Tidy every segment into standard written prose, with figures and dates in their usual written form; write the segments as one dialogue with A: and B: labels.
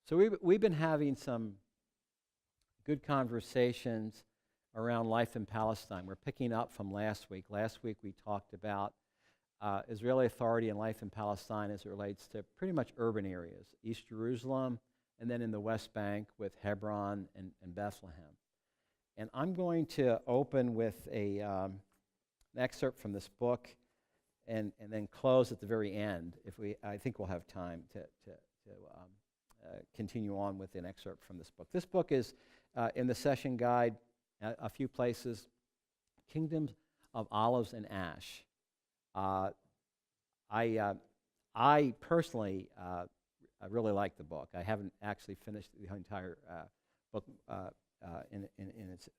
A: So we've been having some good conversations around life in Palestine. We're picking up from last week. Last week we talked about Israeli authority and life in Palestine as it relates to pretty much urban areas, East Jerusalem, and then in the West Bank with Hebron and Bethlehem. And I'm going to open with an excerpt from this book and then close at the very end. I think we'll have time to continue on with an excerpt from this book. This book is in the session guide, a few places, Kingdoms of Olives and Ash. I personally really like the book. I haven't actually finished the entire book in its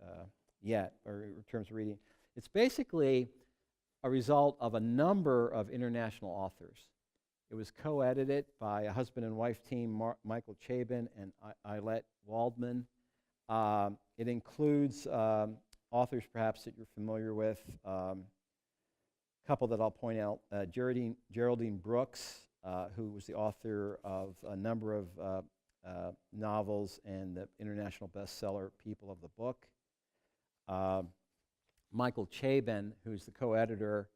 A: yet, or in terms of reading. It's basically a result of a number of international authors. It was co-edited by a husband and wife team, Michael Chabin and Ayelet Waldman. It includes authors perhaps that you're familiar with. A couple that I'll point out, Geraldine Brooks, who was the author of a number of novels and the international bestseller People of the Book. Michael Chabin, who's the co-editor,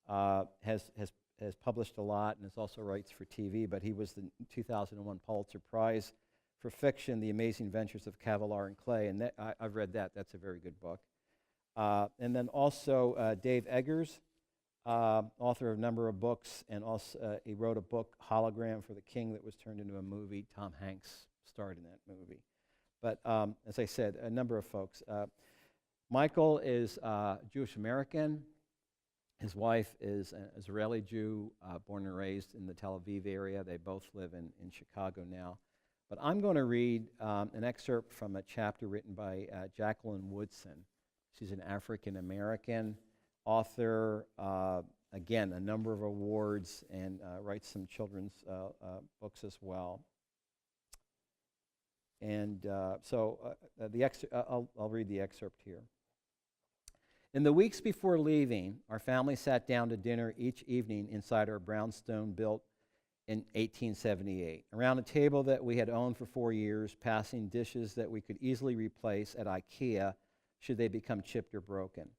A: has published a lot and also writes for TV, but he was the 2001 Pulitzer Prize for fiction, The Amazing Ventures of Cavalier and Clay, and I've read that. That's a very good book. And then also Dave Eggers, author of a number of books, and also he wrote a book, Hologram for the King, that was turned into a movie. Tom Hanks starred in that movie. But as I said, a number of folks. Michael is Jewish American. His wife is an Israeli Jew, born and raised in the Tel Aviv area. They both live in Chicago now. But I'm going to read an excerpt from a chapter written by Jacqueline Woodson. She's an African American author, again, a number of awards, and writes some children's books as well. And I'll read the excerpt here. In the weeks before leaving, our family sat down to dinner each evening inside our brownstone built in 1878, around a table that we had owned for 4 years, passing dishes that we could easily replace at IKEA should they become chipped or broken.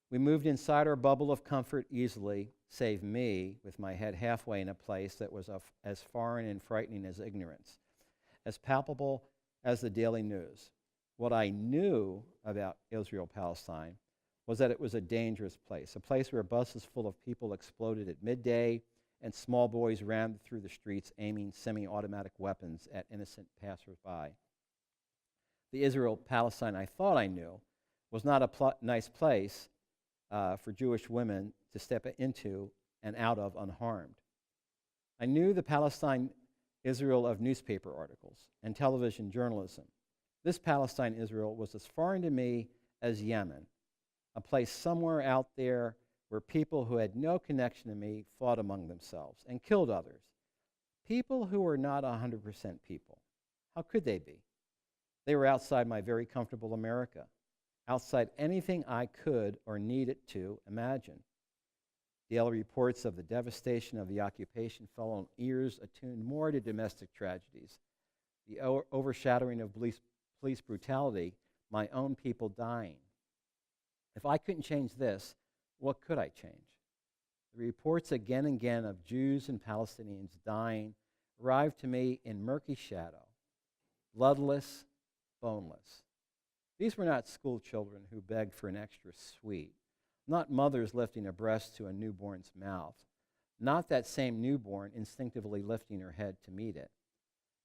A: We moved inside our bubble of comfort easily, save me, with my head halfway in a place that was as foreign and frightening as ignorance, as palpable as the daily news. What I knew about Israel-Palestine was that it was a dangerous place, a place where buses full of people exploded at midday and small boys ran through the streets aiming semi-automatic weapons at innocent passersby. The Israel-Palestine I thought I knew was not a nice place for Jewish women to step into and out of unharmed. I knew the Palestine-Israel of newspaper articles and television journalism. This Palestine-Israel was as foreign to me as Yemen, a place somewhere out there where people who had no connection to me fought among themselves and killed others. People who were not 100% people. How could they be? They were outside my very comfortable America, outside anything I could or needed to imagine. Daily reports of the devastation of the occupation fell on ears attuned more to domestic tragedies, the overshadowing of police brutality, my own people dying. If I couldn't change this, what could I change? The reports again and again of Jews and Palestinians dying arrived to me in murky shadow, bloodless, boneless. These were not school children who begged for an extra sweet, not mothers lifting a breast to a newborn's mouth, not that same newborn instinctively lifting her head to meet it.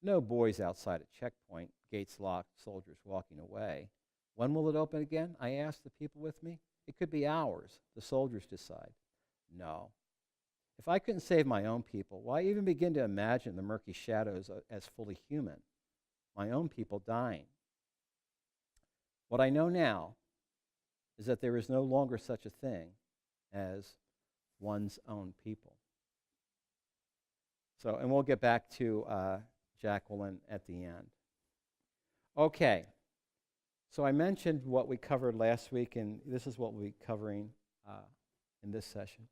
A: No boys outside a checkpoint, gates locked, soldiers walking away. When will it open again? I asked the people with me. It could be hours, the soldiers decide. No. If I couldn't save my own people, why even begin to imagine the murky shadows as fully human? My own people dying. What I know now is that there is no longer such a thing as one's own people. So, and we'll get back to Jacqueline at the end. Okay. So I mentioned what we covered last week, and this is what we'll be covering in this session.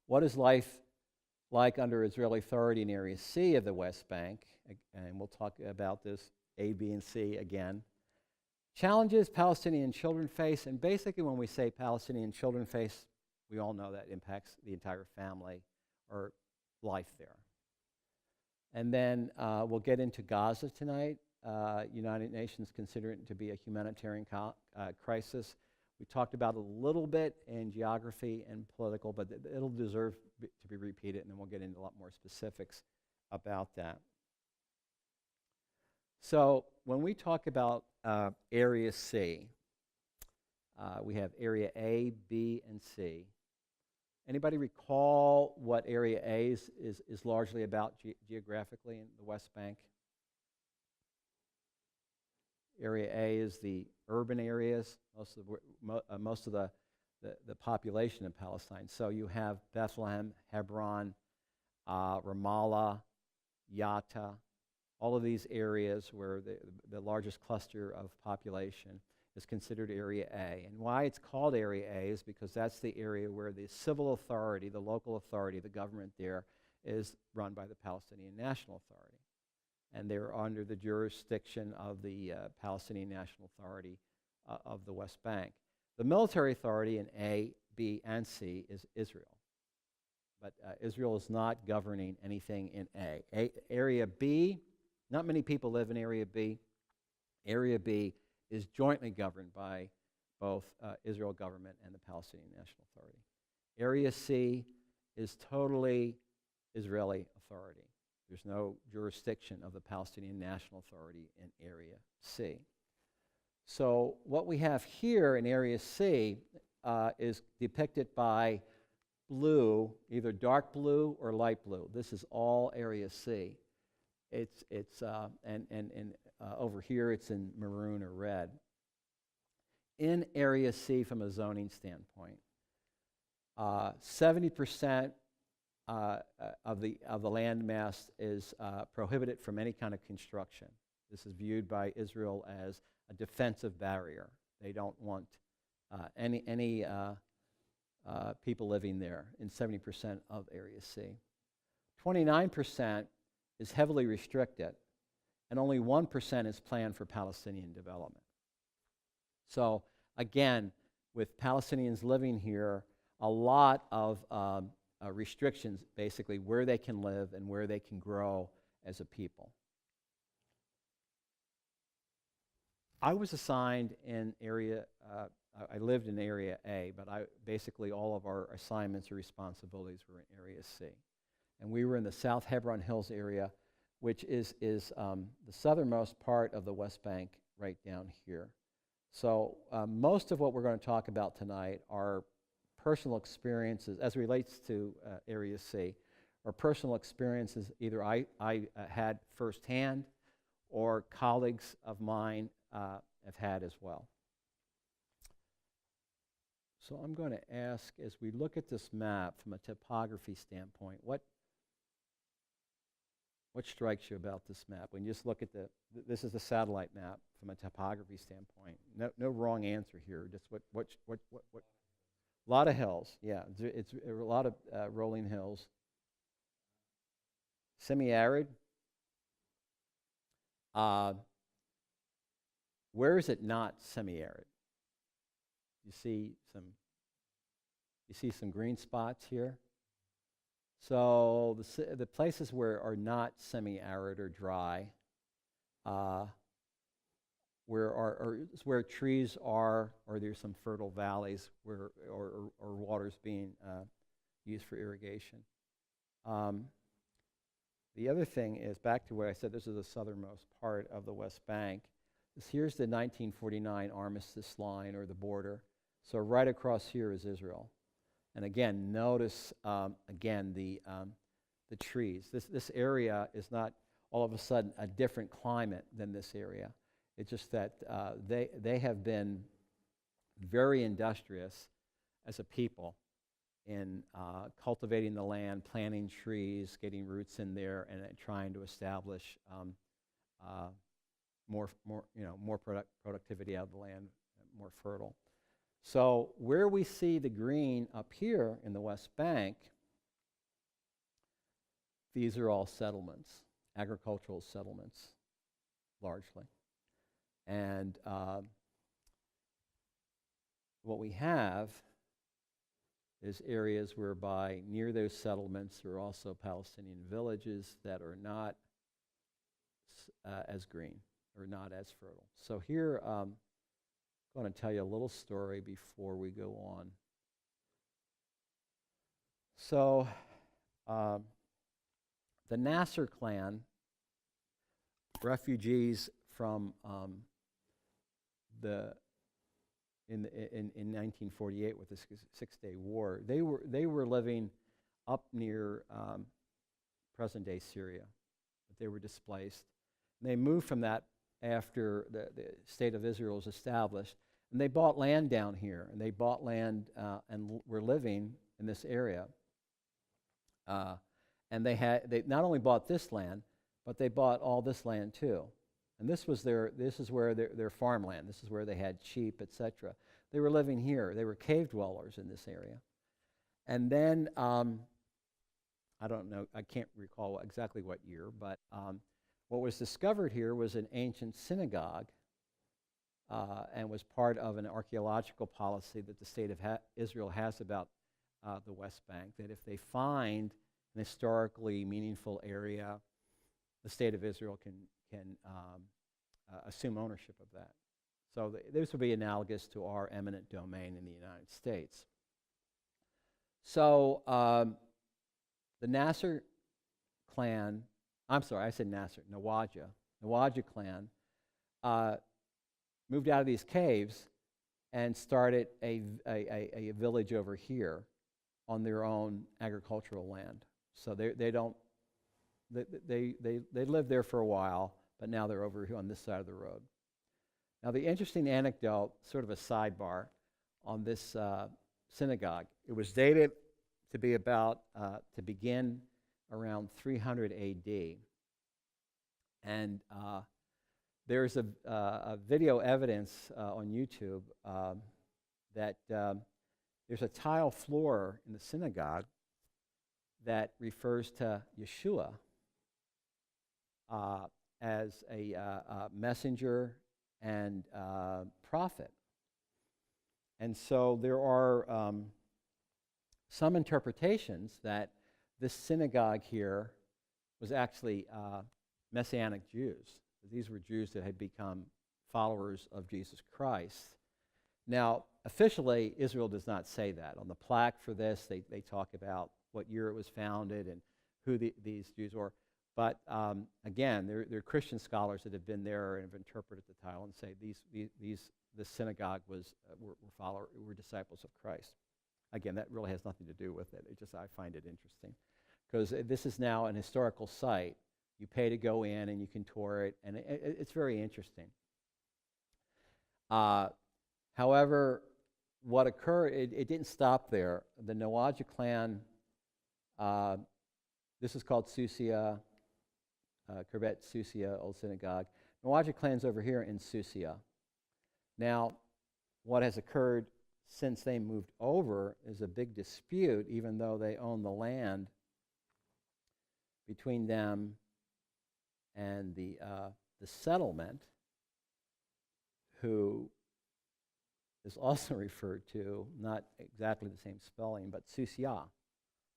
A: What is life like under Israeli authority in Area C of the West Bank, and we'll talk about this A, B, and C again. Challenges Palestinian children face, and basically when we say Palestinian children face, we all know that impacts the entire family or life there. And then we'll get into Gaza tonight. United Nations consider it to be a humanitarian crisis. We talked about it a little bit in geography and political, but it'll deserve to be repeated, and then we'll get into a lot more specifics about that. So when we talk about Area C, we have Area A, B, and C. Anybody recall what Area A is largely about geographically in the West Bank? Area A is the urban areas, most of the population in Palestine. So you have Bethlehem, Hebron, Ramallah, Yatta, all of these areas where the largest cluster of population is considered Area A. And why it's called Area A is because that's the area where the civil authority, the local authority, the government there is run by the Palestinian National Authority. And they're under the jurisdiction of the Palestinian National Authority of the West Bank. The military authority in A, B, and C is Israel. But Israel is not governing anything in A. Area B, not many people live in Area B. Area B is jointly governed by both Israel government and the Palestinian National Authority. Area C is totally Israeli authority. There's no jurisdiction of the Palestinian National Authority in Area C. So what we have here in Area C is depicted by blue, either dark blue or light blue. This is all Area C. Over here it's in maroon or red. In Area C, from a zoning standpoint, 70% of the land mass is prohibited from any kind of construction. This is viewed by Israel as a defensive barrier. They don't want any people living there in 70% of Area C. 29% is heavily restricted, and only 1% is planned for Palestinian development. So again, with Palestinians living here, a lot of restrictions, basically, where they can live and where they can grow as a people. I was assigned in area, I lived in Area A, but basically all of our assignments or responsibilities were in Area C. And we were in the South Hebron Hills area, which is the southernmost part of the West Bank right down here. So most of what we're going to talk about tonight are personal experiences, as it relates to Area C, or personal experiences either I had firsthand or colleagues of mine have had as well. So I'm going to ask, as we look at this map from a topography standpoint, what strikes you about this map? When you just look at this is the satellite map from a topography standpoint. No wrong answer here. Just what? A lot of hills. Yeah, it's a lot of rolling hills. Semi-arid. Where is it not semi-arid? You see some green spots here. So the places where are not semi-arid or dry, where trees are, or there's some fertile valleys where or water's being used for irrigation. The other thing is, back to what I said, this is the southernmost part of the West Bank. Here's the 1949 armistice line, or the border. So right across here is Israel. And again, notice again the trees. This area is not all of a sudden a different climate than this area. It's just that they have been very industrious as a people in cultivating the land, planting trees, getting roots in there, and trying to establish more productivity out of the land, more fertile. So where we see the green up here in the West Bank, these are all settlements, agricultural settlements, largely. And what we have is areas whereby near those settlements there are also Palestinian villages that are not as green or not as fertile. So here, I'm going to tell you a little story before we go on. So the Nasser clan, refugees from in 1948 with the Six-Day War, they were living up near present-day Syria, but they were displaced. And they moved from that after the state of Israel was established, and they bought land down here, and they bought land and were living in this area. And they not only bought this land, but they bought all this land too. And this is where their farmland. This is where they had sheep, etc. They were living here. They were cave dwellers in this area. And then, I don't know, I can't recall exactly what year, but what was discovered here was an ancient synagogue and was part of an archaeological policy that the state of Israel has about the West Bank, that if they find an historically meaningful area, the state of Israel can assume ownership of that. So this would be analogous to our eminent domain in the United States. So the Nasser clan, I'm sorry, I said Nasser, Nawaja clan moved out of these caves and started a village over here on their own agricultural land. So they lived there for a while, but now they're over here on this side of the road. Now the interesting anecdote, sort of a sidebar, on this synagogue, it was dated to be to begin around 300 AD. And there's a video evidence on YouTube that there's a tile floor in the synagogue that refers to Yeshua as a messenger and prophet. And so there are some interpretations that this synagogue here was actually Messianic Jews. These were Jews that had become followers of Jesus Christ. Now, officially, Israel does not say that. On the plaque for this, they talk about what year it was founded and who these Jews were. But again, there are Christian scholars that have been there and have interpreted the tile and say this synagogue were disciples of Christ. Again, that really has nothing to do with it. I find it interesting because this is now an historical site. You pay to go in and you can tour it, and it's very interesting. However, what occurred, it didn't stop there. The Nawaja clan, this is called Susia, Kirbet Susia, Old Synagogue. Nawaja clan's over here in Susia. Now, what has occurred since they moved over is a big dispute, even though they own the land, between them and the settlement, who is also referred to, not exactly the same spelling, but Susia,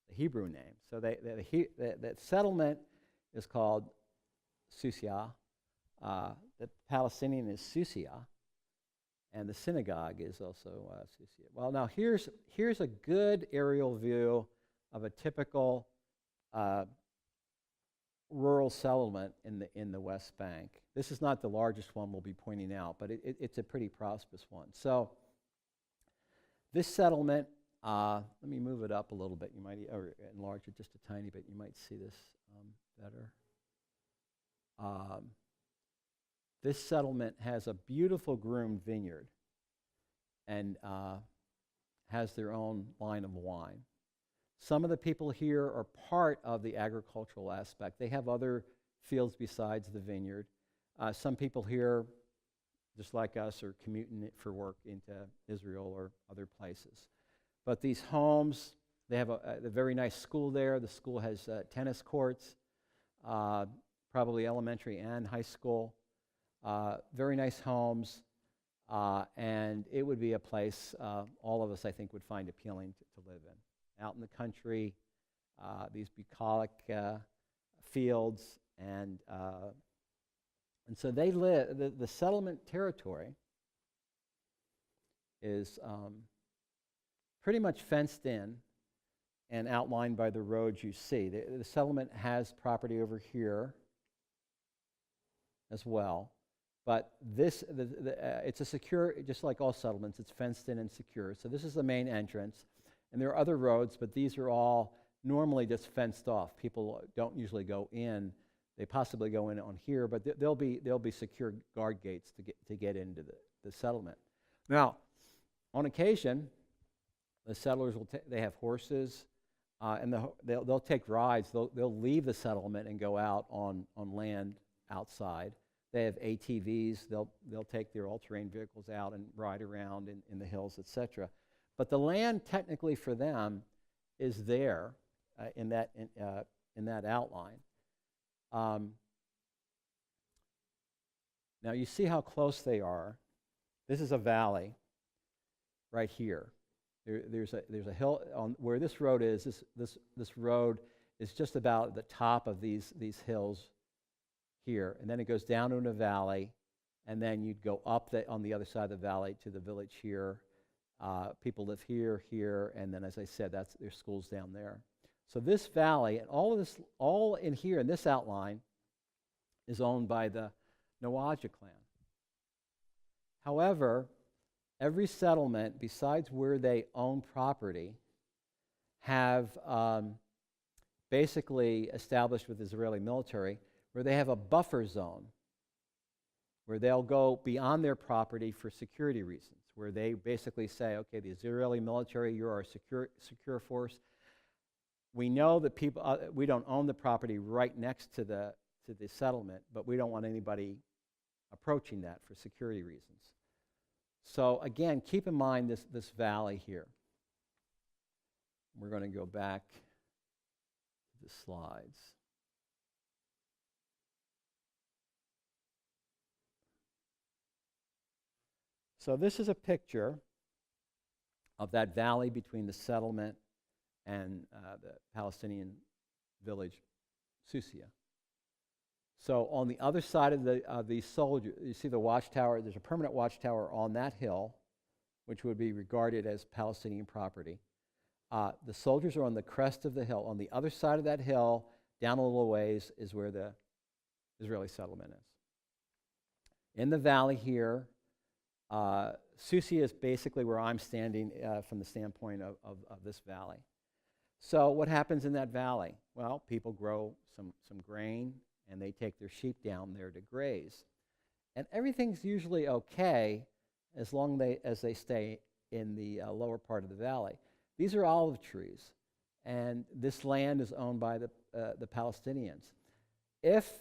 A: the Hebrew name. So the settlement is called Susia. The Palestinian is Susia, and the synagogue is also Susia. Well, now here's a good aerial view of a typical rural settlement in the West Bank. This is not the largest one we'll be pointing out, but it's a pretty prosperous one. So this settlement, let me move it up a little bit. You might enlarge it just a tiny bit. You might see this better. This settlement has a beautiful groomed vineyard and has their own line of wine. Some of the people here are part of the agricultural aspect. They have other fields besides the vineyard. Some people here, just like us, are commuting for work into Israel or other places. But these homes They have a very nice school there. The school has tennis courts, probably elementary and high school. Very nice homes, and it would be a place all of us, I think, would find appealing to live in. Out in the country, these bucolic fields, and so they live. The settlement territory is pretty much fenced in and outlined by the roads you see. The settlement has property over here as well, but it's a secure, just like all settlements, it's fenced in and secure. So this is the main entrance, and there are other roads, but these are all normally just fenced off. People don't usually go in. They possibly go in on here, but there'll be secure guard gates to get into the settlement. Now, on occasion, the settlers they have horses, and they'll take rides. They'll leave the settlement and go out on land outside. They have ATVs. They'll take their all-terrain vehicles out and ride around in the hills, etc. But the land technically for them is there in that outline. Now you see how close they are. This is a valley right here. There's a hill on where this road is. This road is just about the top of these hills here, and then it goes down into a valley, and then you'd go up on the other side of the valley to the village here. People live here, and then, as I said, there's schools down there. So this valley and all in here in this outline is owned by the Nawaja clan. However, every settlement, besides where they own property, have basically established with the Israeli military where they have a buffer zone where they'll go beyond their property for security reasons, where they basically say, okay, the Israeli military, you're our secure force. We know that we don't own the property right next to the settlement, but we don't want anybody approaching that for security reasons. So again, keep in mind this valley here. We're going to go back to the slides. So this is a picture of that valley between the settlement and the Palestinian village, Susia. So on the other side of the soldiers, you see the watchtower. There's a permanent watchtower on that hill, which would be regarded as Palestinian property. The soldiers are on the crest of the hill. On the other side of that hill, down a little ways, is where the Israeli settlement is. In the valley here, Susia is basically where I'm standing from the standpoint of this valley. So what happens in that valley? Well, people grow some grain, and they take their sheep down there to graze. And everything's usually okay as long as they stay in the lower part of the valley. These are olive trees, and this land is owned by the Palestinians. If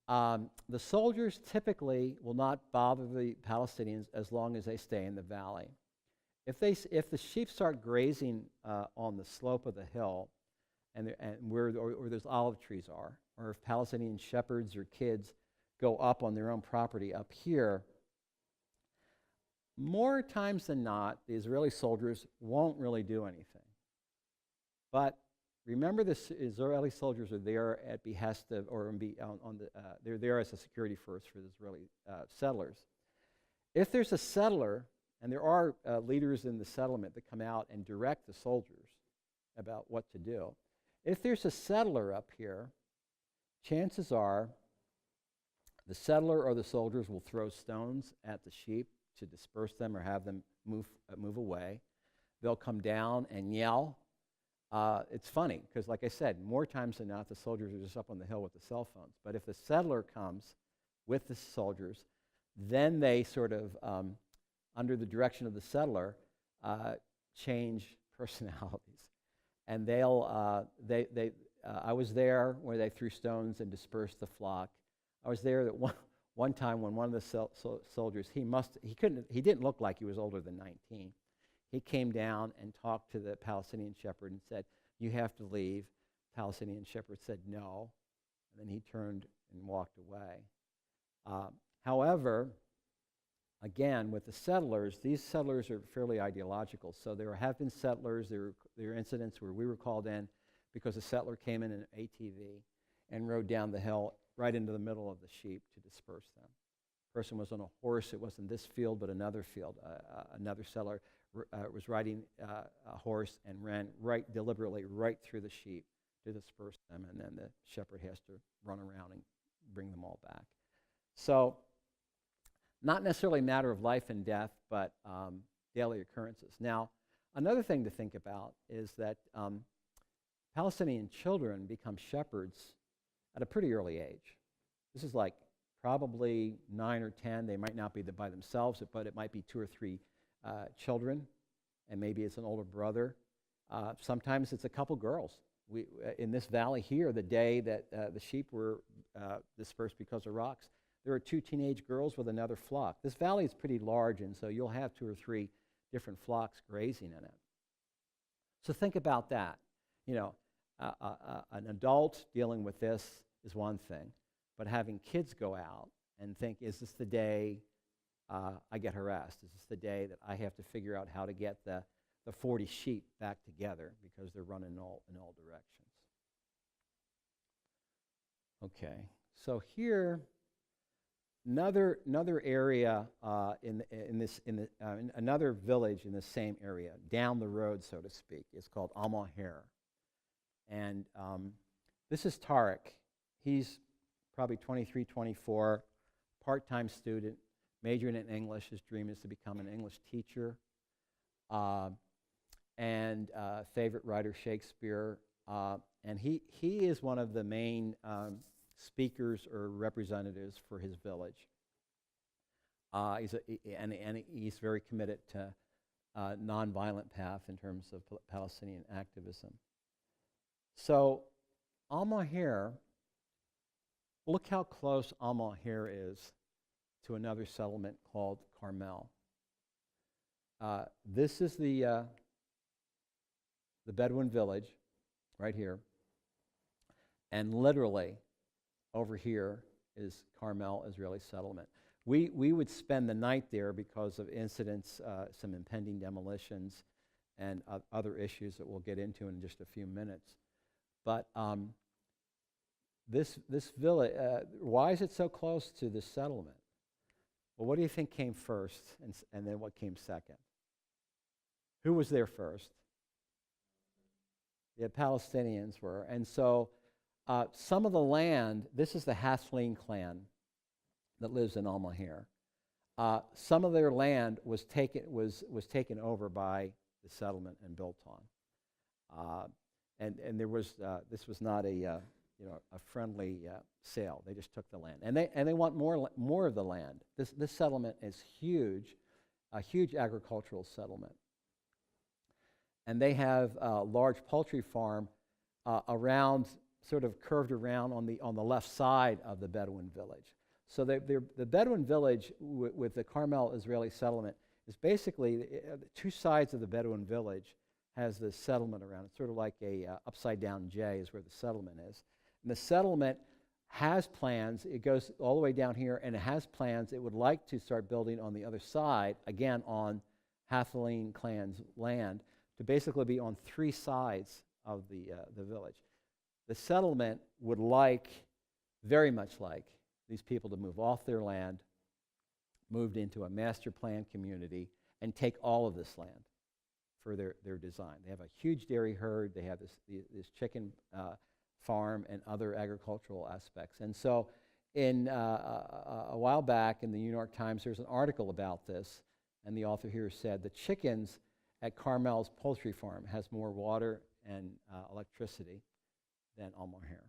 A: the soldiers typically will not bother the Palestinians as long as they stay in the valley. If the sheep start grazing on the slope of the hill, and where those olive trees are, or if Palestinian shepherds or kids go up on their own property up here, more times than not, the Israeli soldiers won't really do anything. But remember, the Israeli soldiers are there at behest of, they're there as a security force for the Israeli settlers. If there's a settler, and there are leaders in the settlement that come out and direct the soldiers about what to do. If there's a settler up here, chances are the settler or the soldiers will throw stones at the sheep to disperse them or have them move away. They'll come down and yell. It's funny, because like I said, more times than not, the soldiers are just up on the hill with the cell phones. But if the settler comes with the soldiers, then they sort of, under the direction of the settler, change personalities. And I was there where they threw stones and dispersed the flock. I was there that one time when one of the soldiers, he didn't look like he was older than 19. He came down and talked to the Palestinian shepherd and said, "You have to leave." Palestinian shepherd said no, and then he turned and walked away. However, again, with the settlers, these settlers are fairly ideological. So there have been settlers, there are incidents where we were called in because a settler came in an ATV and rode down the hill right into the middle of the sheep to disperse them. The person was on a horse. It wasn't this field, but another field. Another settler was riding a horse and ran deliberately right through the sheep to disperse them, and then the shepherd has to run around and bring them all back. So, not necessarily a matter of life and death, but daily occurrences. Now, another thing to think about is that Palestinian children become shepherds at a pretty early age. This is like probably 9 or 10. They might not be by themselves, but it might be 2 or 3 children, and maybe it's an older brother. Sometimes it's a couple girls. In this valley here, the day that the sheep were dispersed because of rocks, there were 2 teenage girls with another flock. This valley is pretty large, and so you'll have 2 or 3 different flocks grazing in it. So think about that. You know, an adult dealing with this is one thing, but having kids go out and think, is this the day I get harassed? Is this the day that I have to figure out how to get the 40 sheep back together because they're running in all directions? Okay, so here, another area in another village in the same area, down the road, so to speak, is called Al-Maher. And this is Tariq. He's probably 23, 24, part-time student, majoring in English. His dream is to become an English teacher. And favorite writer, Shakespeare. And he is one of the main speakers or representatives for his village. He's very committed to nonviolent path in terms of Palestinian activism. So Al-Maher, look how close Al-Maher is to another settlement called Carmel. This is the Bedouin village right here, and literally over here is Carmel Israeli settlement. We would spend the night there because of incidents, some impending demolitions, and other issues that we'll get into in just a few minutes. But this village, why is it so close to the settlement? Well, what do you think came first, and then what came second? Who was there first? The Palestinians were. And so some of the land, this is the Hasleen clan that lives in Al-Maher. Some of their land was taken over by the settlement and built on. And there was this was not a friendly sale. They just took the land, and they want more of the land. This settlement is huge, a huge agricultural settlement. And they have a large poultry farm around, sort of curved around on the left side of the Bedouin village. So the Bedouin village with the Carmel Israeli settlement is basically the 2 sides of the Bedouin village has this settlement around it. Sort of like a upside down J is where the settlement is. And the settlement has plans. It goes all the way down here, and it has plans. It would like to start building on the other side, again on Hasleen clan's land, to basically be on 3 sides of the village. The settlement would very much like, these people to move off their land, moved into a master plan community, and take all of this land for their design. They have a huge dairy herd. They have this chicken farm and other agricultural aspects. And so in a while back in the New York Times, there's an article about this, and the author here said the chickens at Carmel's poultry farm has more water and electricity than Al-Maher.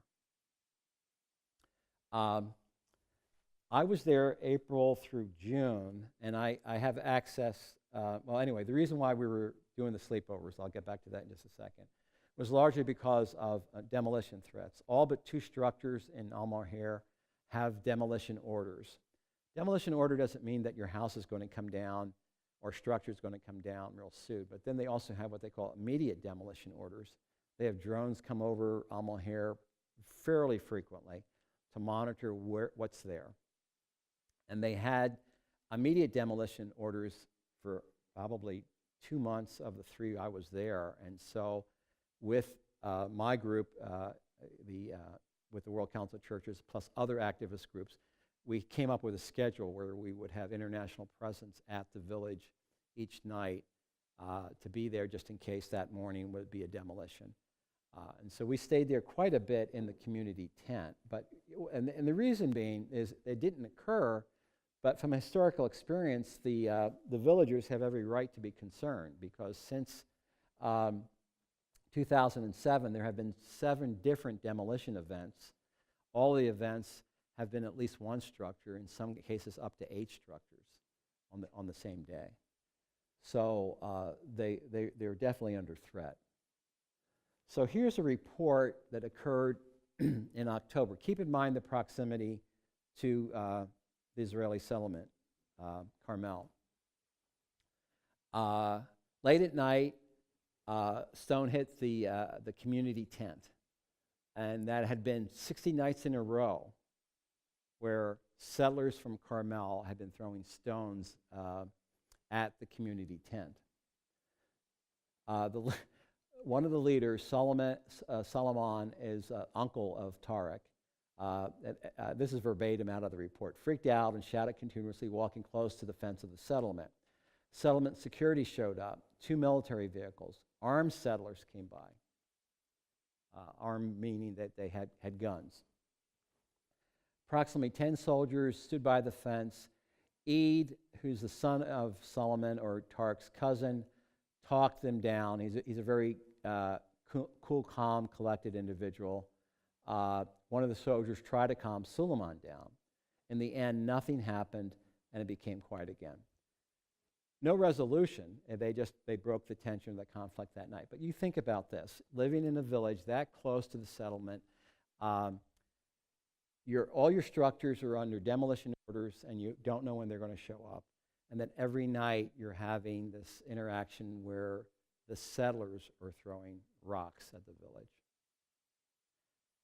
A: I was there April through June, and I have access. Well, anyway, the reason why we were doing the sleepovers, I'll get back to that in just a second, was largely because of demolition threats. All but 2 structures in Al-Maher have demolition orders. Demolition order doesn't mean that your house is going to come down or structure is going to come down real soon. But then they also have what they call immediate demolition orders. They have drones come over Al Maher fairly frequently to monitor what's there. And they had immediate demolition orders for probably 2 months of the 3 I was there. And so with my group, with the World Council of Churches, plus other activist groups, we came up with a schedule where we would have international presence at the village each night to be there just in case that morning would be a demolition. And so we stayed there quite a bit in the community tent. And the reason being is it didn't occur, but from historical experience, the villagers have every right to be concerned, because since 2007, there have been 7 different demolition events. All the events have been at least one structure, in some cases up to 8 structures on the same day. So they're definitely under threat. So here's a report that occurred in October. Keep in mind the proximity to the Israeli settlement, Carmel. Late at night, stone hit the community tent, and that had been 60 nights in a row where settlers from Carmel had been throwing stones at the community tent. One of the leaders, Solomon, is uncle of Tariq. This is verbatim out of the report. Freaked out and shouted continuously, walking close to the fence of the settlement. Settlement security showed up, 2 military vehicles. Armed settlers came by. Armed meaning that they had guns. Approximately 10 soldiers stood by the fence. Eid, who's the son of Solomon, or Tariq's cousin, talked them down. He's a very cool, calm, collected individual. One of the soldiers tried to calm Suleiman down. In the end, nothing happened, and it became quiet again. No resolution. They broke the tension of the conflict that night. But you think about this: living in a village that close to the settlement, all your structures are under demolition orders, and you don't know when they're going to show up. And then every night you're having this interaction where the settlers are throwing rocks at the village.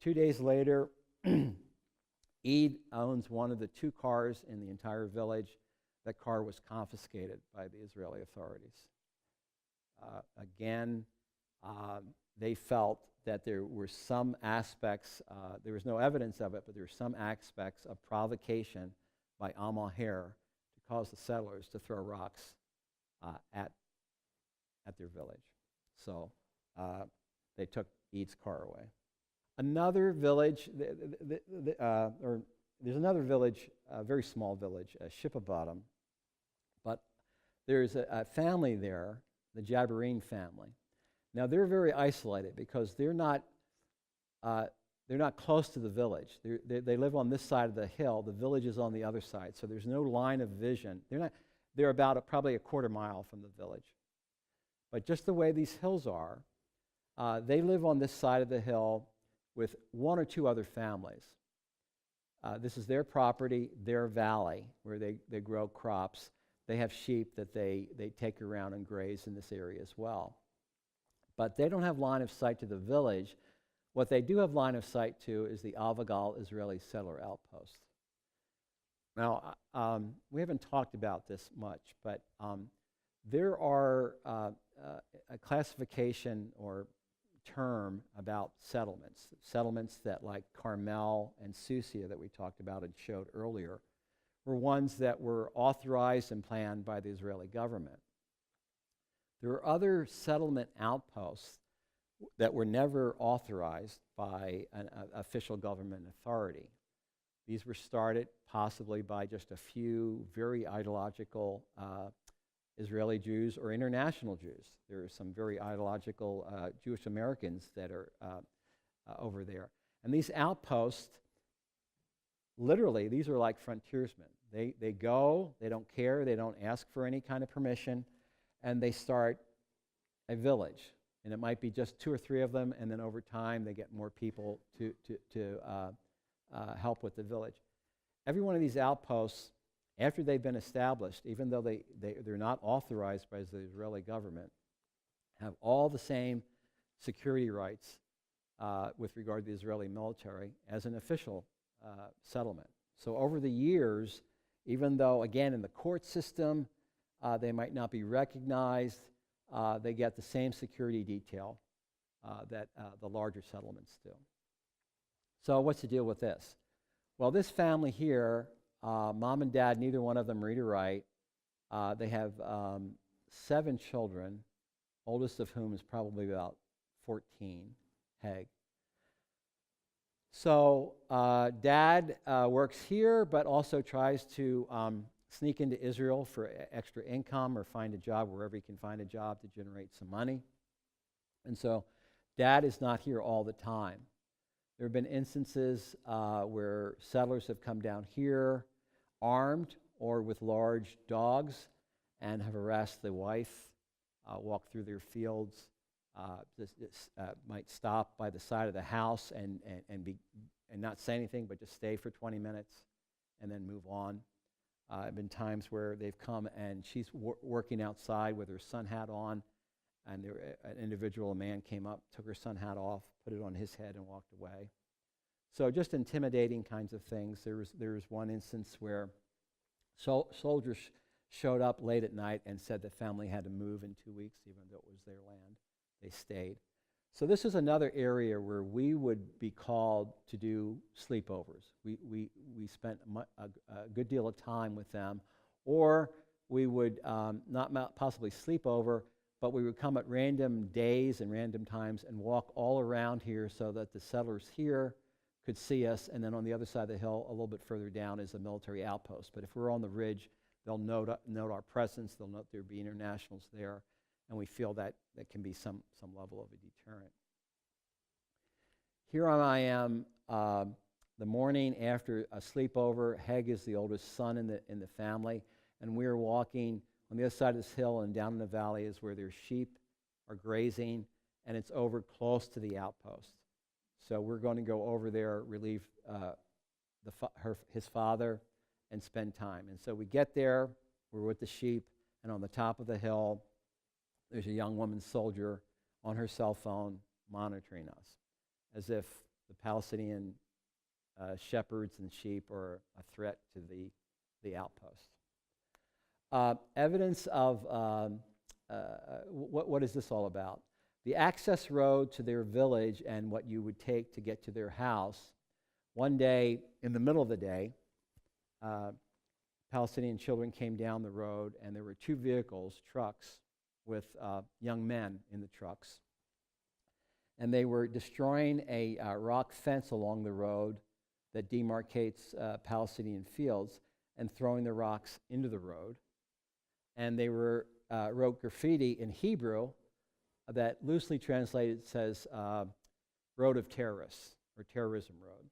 A: 2 days later, Eid owns one of the 2 cars in the entire village. That car was confiscated by the Israeli authorities. Again, they felt that there were some aspects, there was no evidence of it, but there were some aspects of provocation by Al Maher to cause the settlers to throw rocks at their village. So they took Eid's car away. Another village, there's another village, a very small village, Shippabottom, but there's a family there, the Jabarine family. Now they're very isolated because they're not close to the village. They live on this side of the hill. The village is on the other side, so there's no line of vision. They're about probably a quarter mile from the village. But just the way these hills are, they live on this side of the hill with 1 or 2 other families. This is their property, their valley, where they grow crops. They have sheep that they take around and graze in this area as well. But they don't have line of sight to the village. What they do have line of sight to is the Avagal Israeli settler outpost. Now, we haven't talked about this much, but there are a classification or term about settlements that, like Carmel and Susia that we talked about and showed earlier, were ones that were authorized and planned by the Israeli government. There are other settlement outposts that were never authorized by an official government authority. These were started possibly by just a few very ideological Israeli Jews or international Jews. There are some very ideological Jewish Americans that are over there. And these outposts, literally, these are like frontiersmen. They go, they don't care, they don't ask for any kind of permission, and they start a village. And it might be just 2 or 3 of them, and then over time they get more people to help with the village. Every one of these outposts after they've been established, even though they're not authorized by the Israeli government, have all the same security rights with regard to the Israeli military as an official settlement. So over the years, even though, again, in the court system, they might not be recognized, they get the same security detail that the larger settlements do. So what's the deal with this? Well, this family here, mom and dad, neither one of them read or write. They have 7 children, oldest of whom is probably about 14, Heg. So dad works here, but also tries to sneak into Israel for extra income or find a job wherever he can find a job to generate some money. And so dad is not here all the time. There have been instances where settlers have come down here armed or with large dogs and have harassed the wife, walk through their fields, might stop by the side of the house and not say anything, but just stay for 20 minutes and then move on. There have been times where they've come and she's working outside with her sun hat on, and an individual, a man, came up, took her sun hat off, put it on his head, and walked away. So just intimidating kinds of things. There was one instance where soldiers showed up late at night and said the family had to move in 2 weeks, even though it was their land. They stayed. So this is another area where we would be called to do sleepovers. We spent a good deal of time with them, or we would not possibly sleep over, but we would come at random days and random times and walk all around here so that the settlers here could see us, and then on the other side of the hill, a little bit further down, is a military outpost. But if we're on the ridge, they'll note our presence, they'll note there'll be internationals there, and we feel that can be some level of a deterrent. Here I am, the morning after a sleepover. Heg is the oldest son in the family, and we're walking on the other side of this hill, and down in the valley is where their sheep are grazing, and it's over close to the outpost. So we're going to go over there, relieve his father, and spend time. And so we get there, we're with the sheep, and on the top of the hill, there's a young woman soldier on her cell phone monitoring us, as if the Palestinian shepherds and sheep are a threat to the outpost. Evidence of what is this all about? The access road to their village and what you would take to get to their house. One day, in the middle of the day, Palestinian children came down the road, and there were 2 vehicles, trucks, with young men in the trucks. And they were destroying a rock fence along the road that demarcates Palestinian fields and throwing the rocks into the road. And they wrote graffiti in Hebrew that loosely translated says Road of Terrorists, or Terrorism Road.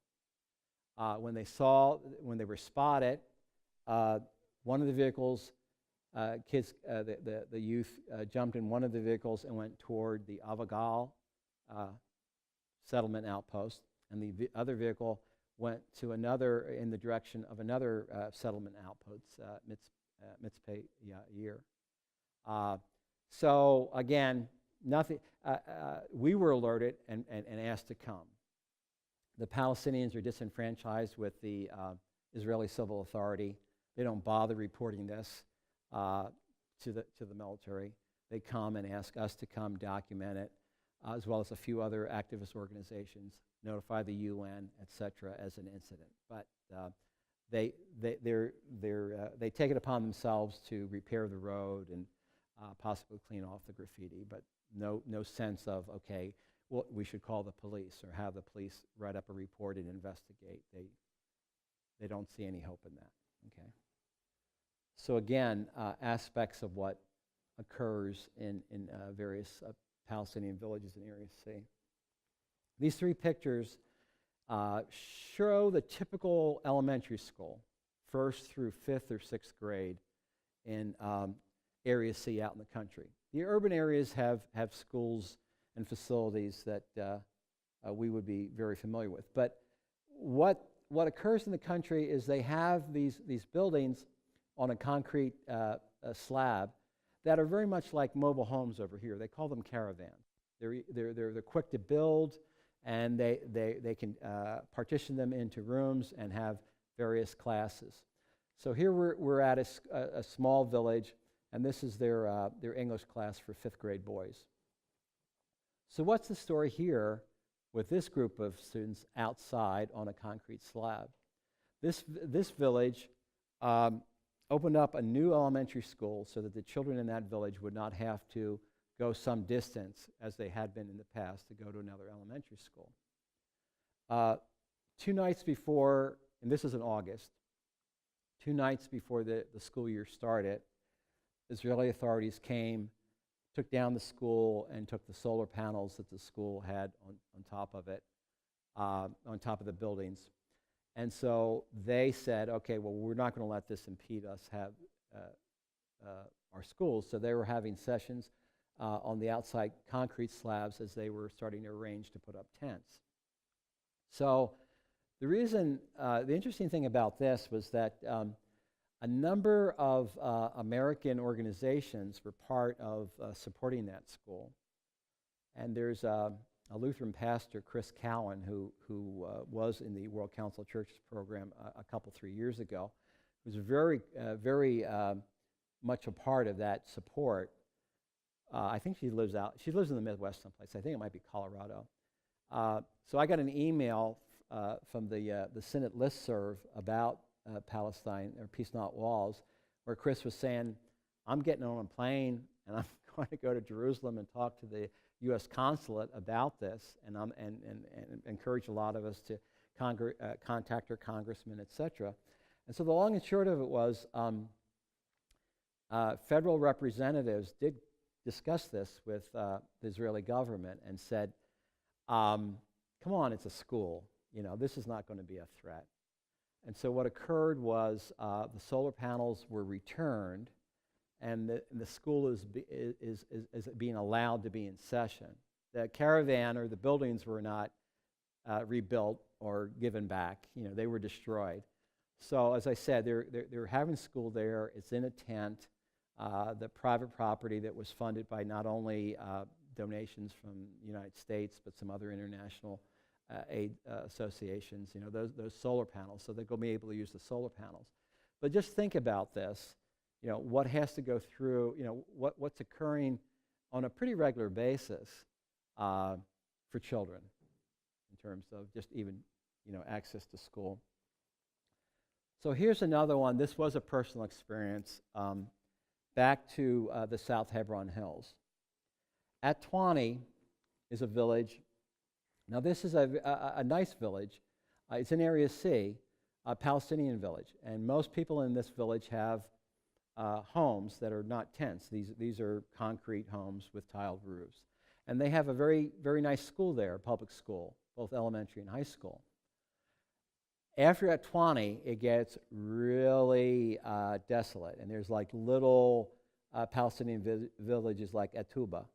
A: When they were spotted, one of the vehicles, the youth jumped in one of the vehicles and went toward the Avagal settlement outpost, and the other vehicle went to another, in the direction of another settlement outpost, Mitzpeh Yair. So again, nothing. We were alerted and asked to come. The Palestinians are disenfranchised with the Israeli civil authority. They don't bother reporting this to the military. They come and ask us to come document it, as well as a few other activist organizations, notify the UN, etc., as an incident. But they take it upon themselves to repair the road and possibly clean off the graffiti, but no sense of, okay, well, we should call the police or have the police write up a report and investigate. They don't see any hope in that. Okay. So again, aspects of what occurs in various Palestinian villages in Area C. These 3 pictures show the typical elementary school, 1st through 5th or 6th grade in Area C out in the country. The urban areas have schools and facilities that we would be very familiar with. But what occurs in the country is they have these buildings on a concrete slab that are very much like mobile homes over here. They call them caravans. They're quick to build, and they can partition them into rooms and have various classes. So here we're at a small village, and this is their English class for 5th grade boys. So what's the story here with this group of students outside on a concrete slab? This village opened up a new elementary school so that the children in that village would not have to go some distance, as they had been in the past, to go to another elementary school. 2 nights before, and this is in August, 2 nights before the school year started, Israeli authorities came, took down the school, and took the solar panels that the school had on top of it, on top of the buildings. And so they said, okay, well, we're not going to let this impede us have our schools. So they were having sessions on the outside concrete slabs as they were starting to arrange to put up tents. So the interesting thing about this was that a number of American organizations were part of supporting that school. And there's a Lutheran pastor, Chris Cowan, who was in the World Council of Churches program a couple, 3 years ago, who was very much a part of that support. I think she lives in the Midwest someplace. I think it might be Colorado. So I got an email from the Synod listserv about Palestine, or Peace Not Walls, where Chris was saying, I'm getting on a plane and I'm going to go to Jerusalem and talk to the U.S. consulate about this, and encourage a lot of us to contact our congressman, etc. And so the long and short of it was, federal representatives did discuss this with the Israeli government and said, come on, it's a school. This is not going to be a threat. And so what occurred was the solar panels were returned, and the school is being allowed to be in session. The caravan or the buildings were not rebuilt or given back. They were destroyed. So as I said, they're having school there. It's in a tent. The private property that was funded by not only donations from the United States, but some other international aid associations, those solar panels, so they're going to be able to use the solar panels. But just think about this, what has to go through, what's occurring on a pretty regular basis for children in terms of just even, access to school. So here's another one. This was a personal experience back to the South Hebron Hills. At Twani is a village. Now this is a nice village. It's in Area C, a Palestinian village. And most people in this village have homes that are not tents. These are concrete homes with tiled roofs. And they have a very, very nice school there, public school, both elementary and high school. After at Twani, it gets really desolate. And there's like little Palestinian villages like Atuba.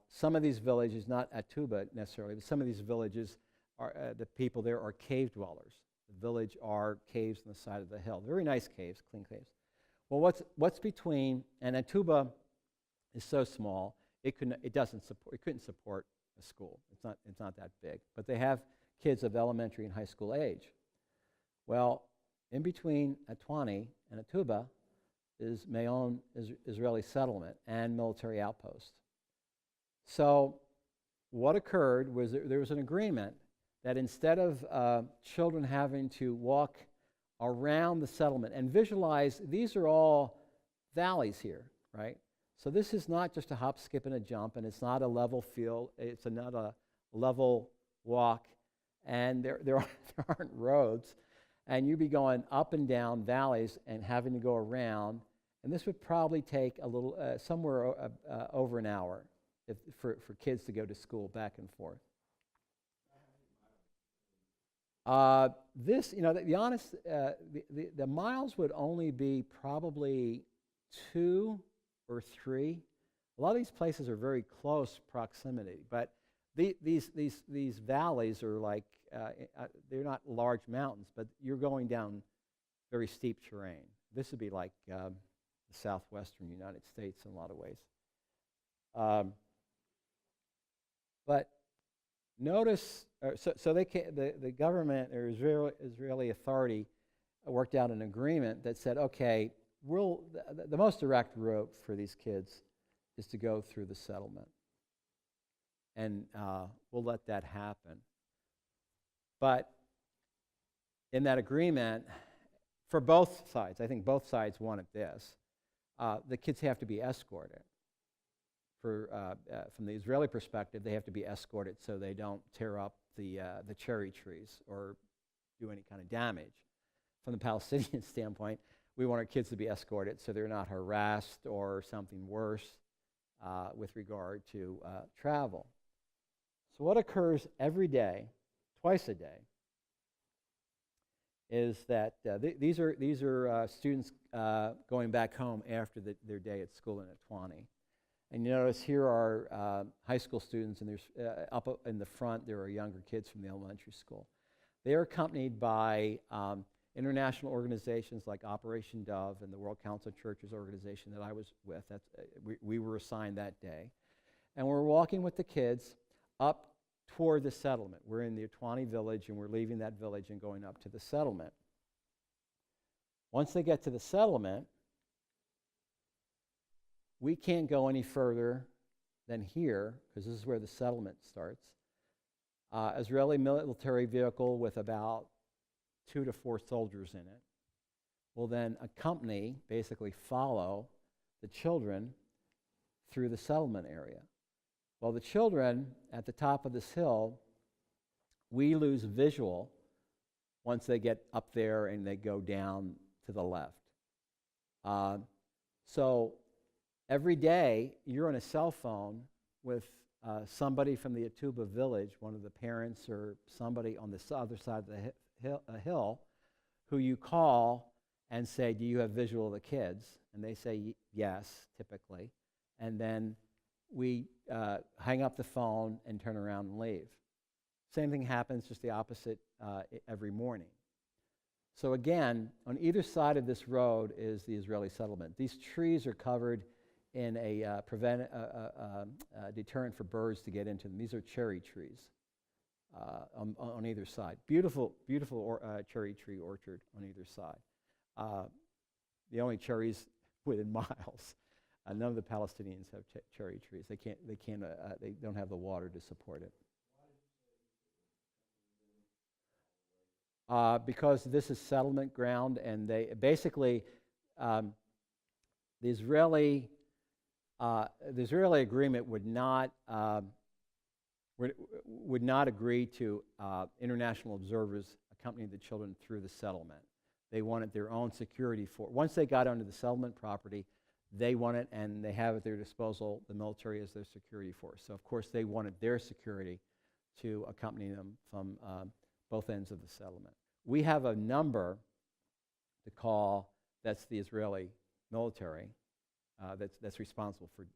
A: Some of these villages, not Atuba necessarily, but some of these villages, the people there are cave dwellers. The village are caves on the side of the hill. Very nice caves, clean caves. Well, what's between, and Atuba is so small, it couldn't support a school. It's not that big. But they have kids of elementary and high school age. Well, in between Atwani and Atuba is Mayon Israeli settlement and military outpost. So what occurred was there was an agreement that instead of children having to walk around the settlement and visualize, these are all valleys here, right? So this is not just a hop, skip, and a jump, and it's not a level field, it's not a level walk, and there aren't roads, and you'd be going up and down valleys and having to go around, and this would probably take a little, somewhere over an hour for kids to go to school back and forth. The miles would only be probably 2 or 3. A lot of these places are very close proximity, but these valleys are like, they're not large mountains, but you're going down very steep terrain. This would be like the southwestern United States in a lot of ways. But notice, so the government or Israeli Authority worked out an agreement that said, okay, the most direct route for these kids is to go through the settlement. And we'll let that happen. But in that agreement, for both sides, I think both sides wanted this, the kids have to be escorted. From the Israeli perspective, they have to be escorted so they don't tear up the cherry trees or do any kind of damage. From the Palestinian standpoint, we want our kids to be escorted so they're not harassed or something worse with regard to travel. So what occurs every day, twice a day, is that these are students going back home after their day at school in Atwani. And you notice here are high school students, and there's up in the front there are younger kids from the elementary school. They are accompanied by international organizations like Operation Dove and the World Council of Churches organization that I was with. We were assigned that day. And we're walking with the kids up toward the settlement. We're in the Atwani village, and we're leaving that village and going up to the settlement. Once they get to the settlement, we can't go any further than here, because this is where the settlement starts. Israeli military vehicle with about 2 to 4 soldiers in it will then accompany, basically follow, the children through the settlement area. Well, the children at the top of this hill, we lose visual once they get up there and they go down to the left. So every day, you're on a cell phone with somebody from the Atuba village, one of the parents or somebody on the other side of the hill, who you call and say, do you have visual of the kids? And they say yes, typically. And then we hang up the phone and turn around and leave. Same thing happens, just the opposite every morning. So again, on either side of this road is the Israeli settlement. These trees are covered in a deterrent for birds to get into them. These are cherry trees on either side. Beautiful cherry tree orchard on either side. The only cherries within miles. None of the Palestinians have cherry trees. They don't have the water to support it. Because this is settlement ground, and they basically the Israeli agreement would not agree to international observers accompanying the children through the settlement. They wanted their own security for. Once they got onto the settlement property, they want it, and they have at their disposal the military as their security force. So of course they wanted their security to accompany them from both ends of the settlement. We have a number to call. That's the Israeli military. That's responsible for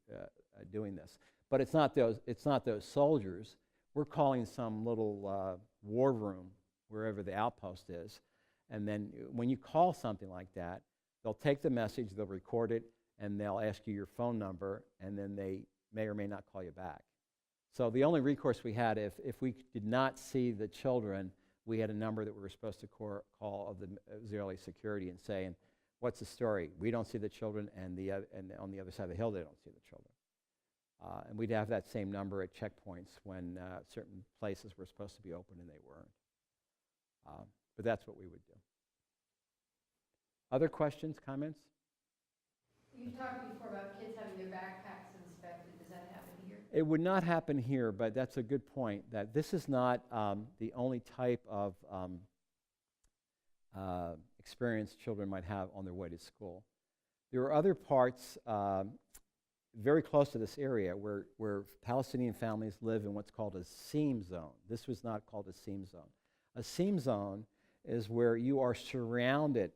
A: doing this. But it's not those soldiers. We're calling some little war room wherever the outpost is. And then when you call something like that, they'll take the message, they'll record it, and they'll ask you your phone number, and then they may or may not call you back. So the only recourse we had, if we did not see the children, we had a number that we were supposed to call of the Israeli security and say, what's the story? We don't see the children, and on the other side of the hill, they don't see the children. And we'd have that same number at checkpoints when certain places were supposed to be open and they weren't. But that's what we would do. Other questions, comments?
B: You talked before about kids having their backpacks inspected. Does that happen here?
A: It would not happen here, but that's a good point, that this is not the only type of experience children might have on their way to school. There are other parts very close to this area where Palestinian families live in what's called a seam zone. This was not called a seam zone. A seam zone is where you are surrounded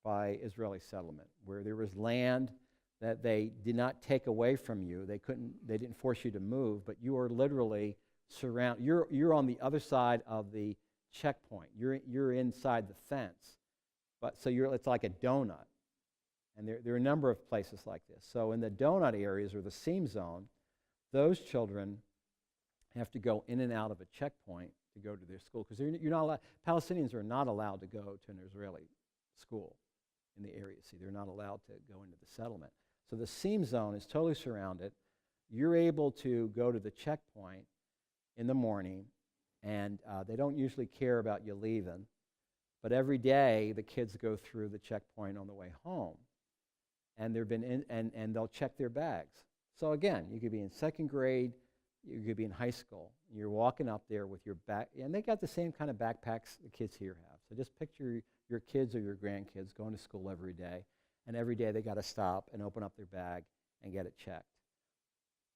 A: by Israeli settlement, where there was land that they did not take away from you. They didn't force you to move, but you are literally surrounded. You're on the other side of the checkpoint. You're inside the fence. But so it's like a donut. And there are a number of places like this. So in the donut areas or the seam zone, those children have to go in and out of a checkpoint to go to their school, because you're not allowed, Palestinians are not allowed to go to an Israeli school in the area. See, they're not allowed to go into the settlement. So the seam zone is totally surrounded. You're able to go to the checkpoint in the morning, and they don't usually care about you leaving, but every day the kids go through the checkpoint on the way home, and and they'll check their bags. So again, you could be in second grade, you could be in high school. You're walking up there with your back, and they got the same kind of backpacks the kids here have. So just picture your kids or your grandkids going to school every day, and every day they got to stop and open up their bag and get it checked.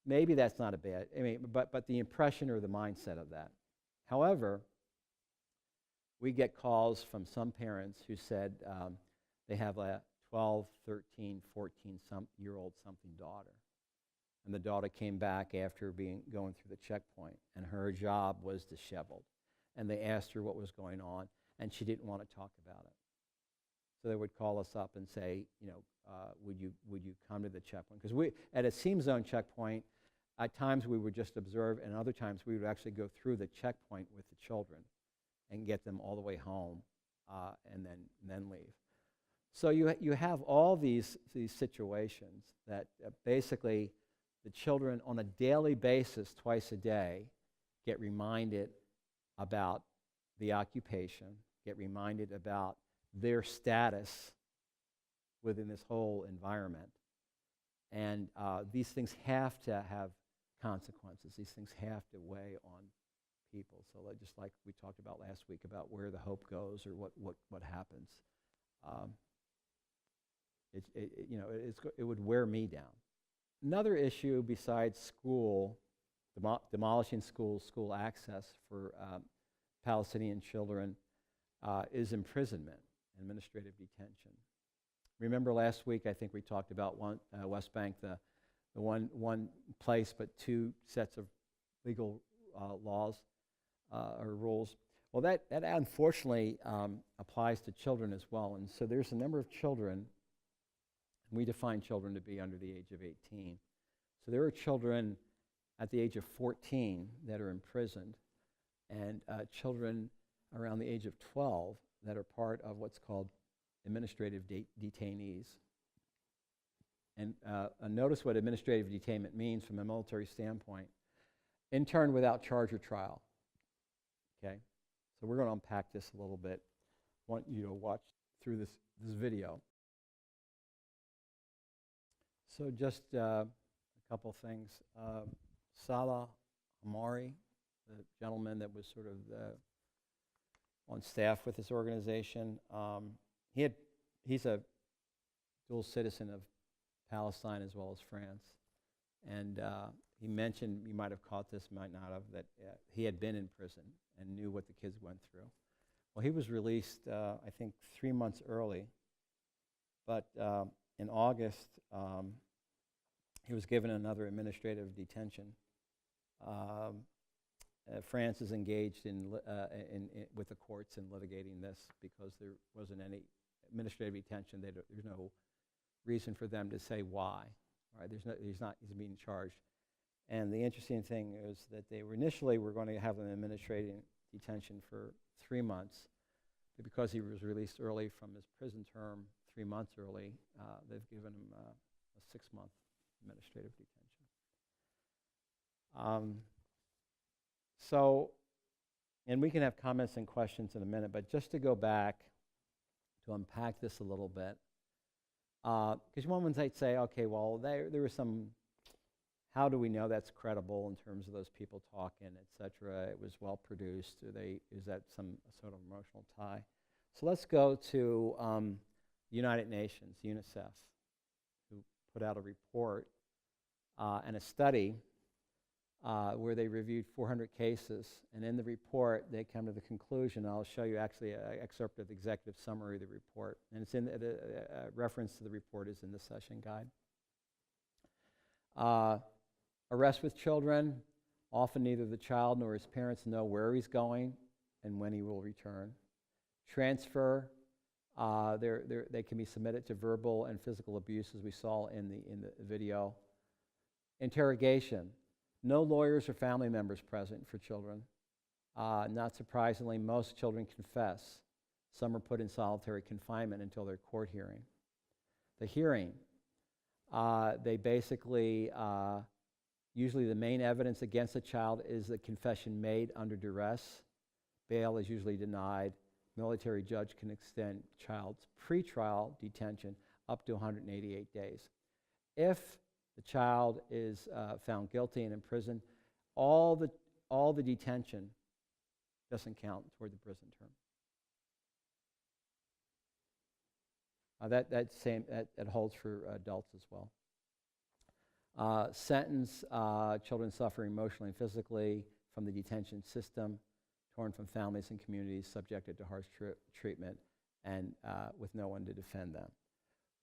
A: Maybe that's not a bad, but the impression or the mindset of that. However, we get calls from some parents who said they have a 12, 13, 14-year-old something daughter. And the daughter came back after going through the checkpoint, and her job was disheveled. And they asked her what was going on, and she didn't want to talk about it. So they would call us up and say, would you come to the checkpoint? Because we, at a seam zone checkpoint, at times we would just observe, and other times we would actually go through the checkpoint with the children and get them all the way home, and then leave. So you have all these situations that basically the children on a daily basis, twice a day, get reminded about the occupation, get reminded about their status within this whole environment. And these things have to have consequences. These things have to weigh on people. So just like we talked about last week about where the hope goes or what happens, it would wear me down. Another issue besides school, demolishing schools, school access for Palestinian children is imprisonment, administrative detention. Remember last week, I think we talked about West Bank, the one place but two sets of legal laws or rules. Well, that unfortunately applies to children as well. And so there's a number of children. We define children to be under the age of 18. So there are children at the age of 14 that are imprisoned, and children around the age of 12 that are part of what's called administrative detainees. And notice what administrative detainment means from a military standpoint. Interned without charge or trial. Okay? So we're going to unpack this a little bit. I want you to watch through this video. So just a couple things. Salah Amari, the gentleman that was sort of on staff with this organization, he's a dual citizen of Palestine as well as France. And he mentioned, you might have caught this, might not have, that he had been in prison and knew what the kids went through. Well, he was released, I think, 3 months early. But in August, he was given another administrative detention. France is engaged with the courts in litigating this because there wasn't any administrative detention. There's no reason for them to say why. Right? He's being charged. And the interesting thing is that they initially were going to have an administrative detention for 3 months, but because he was released early from his prison term, 3 months early, they've given him a 6-month administrative detention. And we can have comments and questions in a minute, but just to go back to unpack this a little bit, because one might say, okay, well, there was some, how do we know that's credible in terms of those people talking, et cetera? It was well produced. Is that some sort of emotional tie? So let's go to the United Nations, UNICEF, who put out a report and a study where they reviewed 400 cases. And in the report, they come to the conclusion, I'll show you actually an excerpt of the executive summary of the report. And it's in reference to the report is in the session guide. Arrest with children. Often neither the child nor his parents know where he's going and when he will return. Transfer They can be submitted to verbal and physical abuse, as we saw in the video. Interrogation. No lawyers or family members present for children. Not surprisingly, most children confess. Some are put in solitary confinement until their court hearing. The hearing. They basically, usually the main evidence against a child is the confession made under duress. Bail is usually denied. Military judge can extend child's pretrial detention up to 188 days. If the child is found guilty and in prison, all the detention doesn't count toward the prison term. That holds for adults as well. Sentence, children suffer emotionally and physically from the detention system, torn from families and communities, subjected to harsh treatment, and with no one to defend them.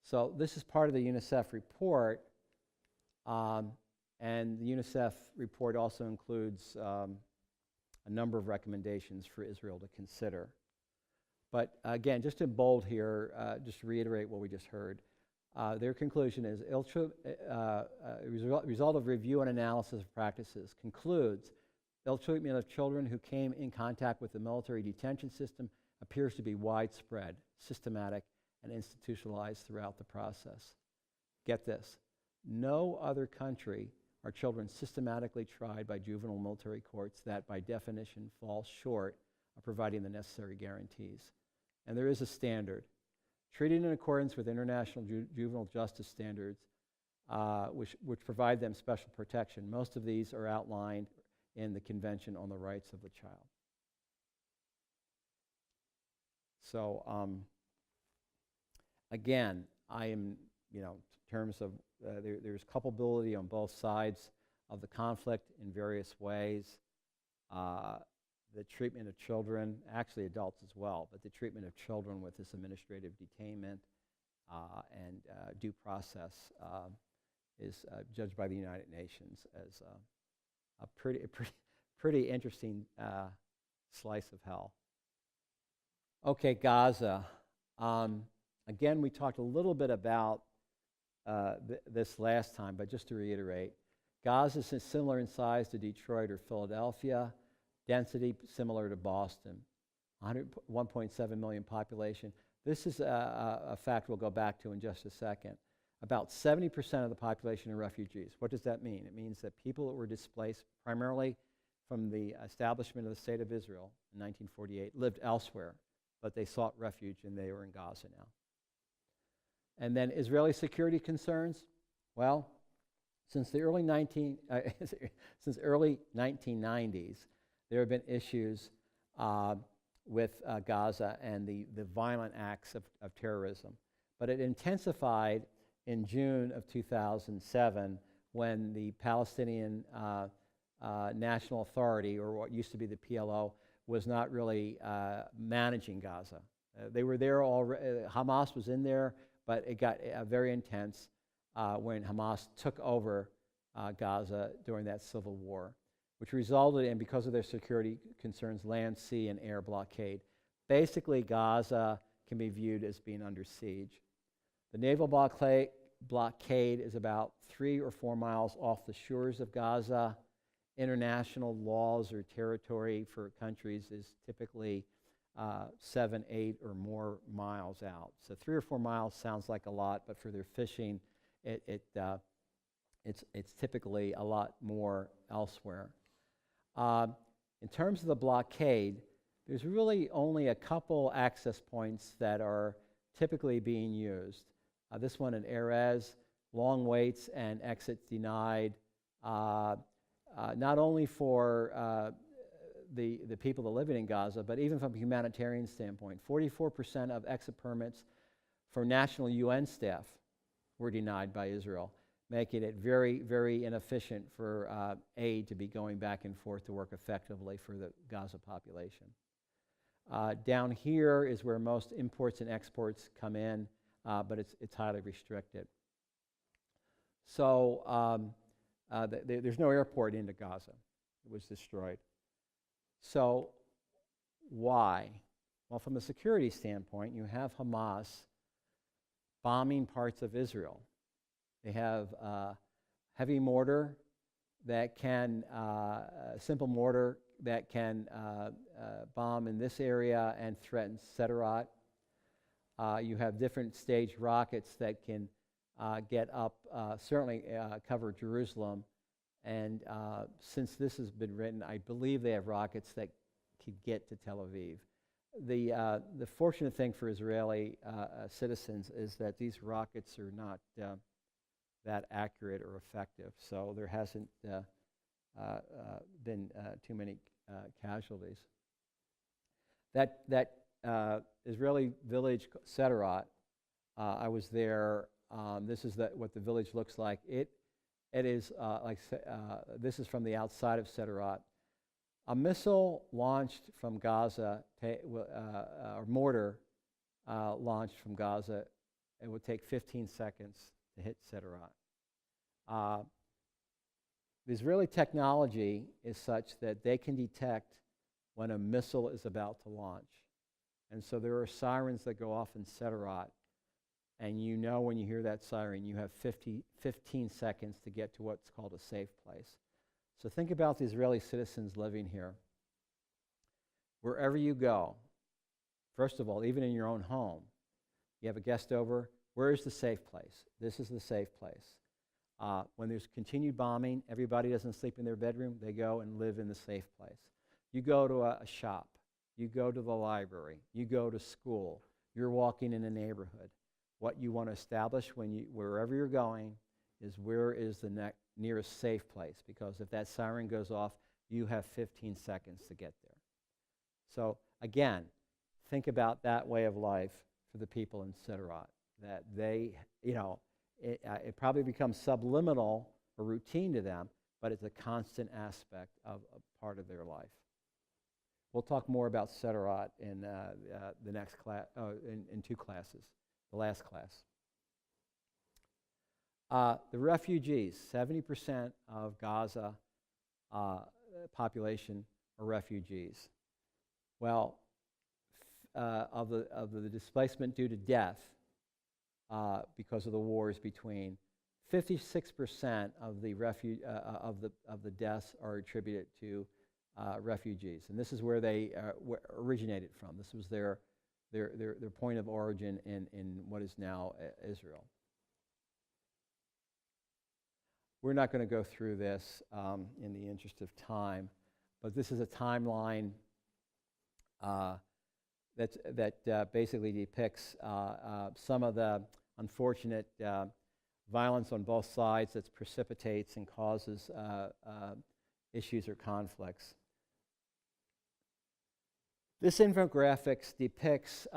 A: So this is part of the UNICEF report, and the UNICEF report also includes a number of recommendations for Israel to consider. But again, just in bold here, just to reiterate what we just heard, their conclusion is, result of review and analysis of practices concludes ill treatment of children who came in contact with the military detention system appears to be widespread, systematic, and institutionalized throughout the process. Get this, no other country are children systematically tried by juvenile military courts that by definition fall short of providing the necessary guarantees. And there is a standard. Treated in accordance with international juvenile justice standards, which provide them special protection. Most of these are outlined in the Convention on the Rights of the Child. So, again, I am, in terms of, there's culpability on both sides of the conflict in various ways. The treatment of children, actually adults as well, but the treatment of children with this administrative detainment and due process is judged by the United Nations as a pretty interesting slice of hell. Okay, Gaza. Again, we talked a little bit about this last time, but just to reiterate, Gaza is similar in size to Detroit or Philadelphia. Density similar to Boston, 1.7 million population. This is a fact we'll go back to in just a second. About 70% of the population are refugees. What does that mean? It means that people that were displaced primarily from the establishment of the State of Israel in 1948 lived elsewhere, but they sought refuge and they were in Gaza now. And then Israeli security concerns. Well, since the early 1990s, there have been issues with Gaza and the violent acts of terrorism. But it intensified in June of 2007 when the Palestinian National Authority, or what used to be the PLO, was not really managing Gaza. They were there already. Hamas was in there, but it got very intense when Hamas took over Gaza during that civil war, which resulted in, because of their security concerns, land, sea, and air blockade. Basically, Gaza can be viewed as being under siege. The naval blockade is about 3 or 4 miles off the shores of Gaza. International laws or territory for countries is typically 7, 8, or more miles out. So 3 or 4 miles sounds like a lot, but for their fishing, it's typically a lot more elsewhere. In terms of the blockade, there's really only a couple access points that are typically being used. This one in Erez, long waits and exits denied, not only for the people that live in Gaza, but even from a humanitarian standpoint. 44% of exit permits for national UN staff were denied by Israel, making it very, very inefficient for aid to be going back and forth to work effectively for the Gaza population. Down here is where most imports and exports come in, but it's highly restricted. So there's no airport into Gaza. It was destroyed. So why? Well, from a security standpoint, you have Hamas bombing parts of Israel. They have heavy mortar that can, simple mortar that can bomb in this area and threaten Sderot. You have different stage rockets that can get up, certainly cover Jerusalem. And since this has been written, I believe they have rockets that could get to Tel Aviv. The fortunate thing for Israeli citizens is that these rockets are not that accurate or effective, so there hasn't been too many casualties. That Israeli village, Sderot, I was there. This is what the village looks like. It is this is from the outside of Sderot. A missile launched from Gaza, or mortar launched from Gaza, it would take 15 seconds to hit Sderot. The Israeli technology is such that they can detect when a missile is about to launch. And so there are sirens that go off in Sderot, and you know when you hear that siren, you have 15 seconds to get to what's called a safe place. So think about the Israeli citizens living here. Wherever you go, first of all, even in your own home, you have a guest over, where is the safe place? This is the safe place. When there's continued bombing, everybody doesn't sleep in their bedroom, they go and live in the safe place. You go to a shop, you go to the library, you go to school, you're walking in a neighborhood. What you want to establish wherever you're going is where is the nearest safe place, because if that siren goes off, you have 15 seconds to get there. So again, think about that way of life for the people in Sderot, that they, it probably becomes subliminal or routine to them, but it's a constant aspect of a part of their life. We'll talk more about Sderot in the next class, in 2 classes, the last class. The refugees, 70% of Gaza population are refugees. Well, of the displacement due to death because of the wars between, 56% of the deaths are attributed to refugees, and this is where they originated from. This was their point of origin in what is now Israel. We're not going to go through this in the interest of time, but this is a timeline that basically depicts some of the unfortunate violence on both sides that precipitates and causes issues or conflicts. This infographics depicts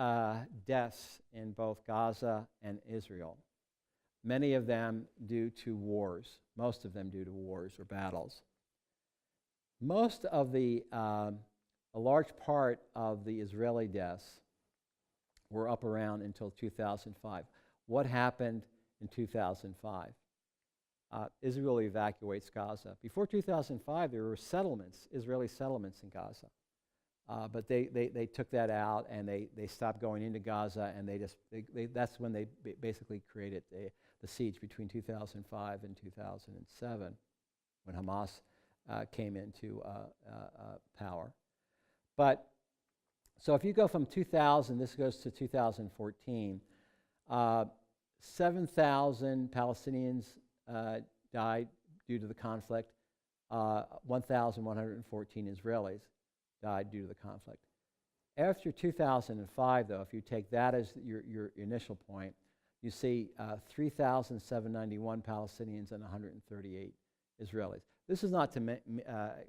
A: deaths in both Gaza and Israel. Many of them due to wars, most of them due to wars or battles. Most of a large part of the Israeli deaths were up around until 2005. What happened in 2005? Israel evacuates Gaza. Before 2005, there were settlements, Israeli settlements in Gaza. But they took that out, and they stopped going into Gaza, and that's when they basically created the siege between 2005 and 2007, when Hamas came into power. But so if you go from 2000, this goes to 2014, 7,000 Palestinians died due to the conflict, 1,114 Israelis died due to the conflict. After 2005, though, if you take that as your initial point, you see 3,791 Palestinians and 138 Israelis. This is not to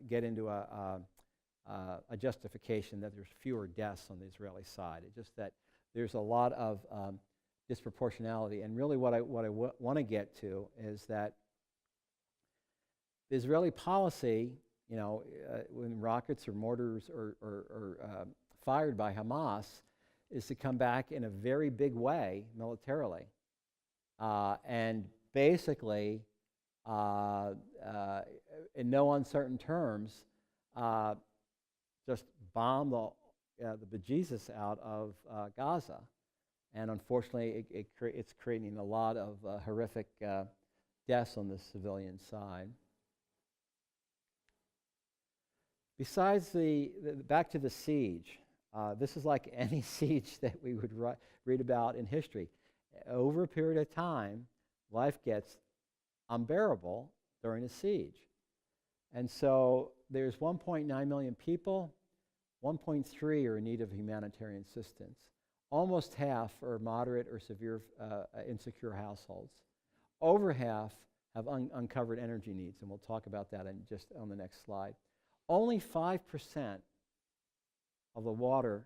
A: get into a justification that there's fewer deaths on the Israeli side. It's just that there's a lot of disproportionality. And really what I want to get to is that the Israeli policy, when rockets or mortars are fired by Hamas, is to come back in a very big way militarily. And basically, in no uncertain terms, just bomb the bejesus out of Gaza. And unfortunately, it's creating a lot of horrific deaths on the civilian side. Besides back to the siege, this is like any siege that we would read about in history. Over a period of time, life gets unbearable during a siege. And so there's 1.9 million people, 1.3 are in need of humanitarian assistance. Almost half are moderate or severe insecure households. Over half have uncovered energy needs, and we'll talk about that just on the next slide. Only 5% of the water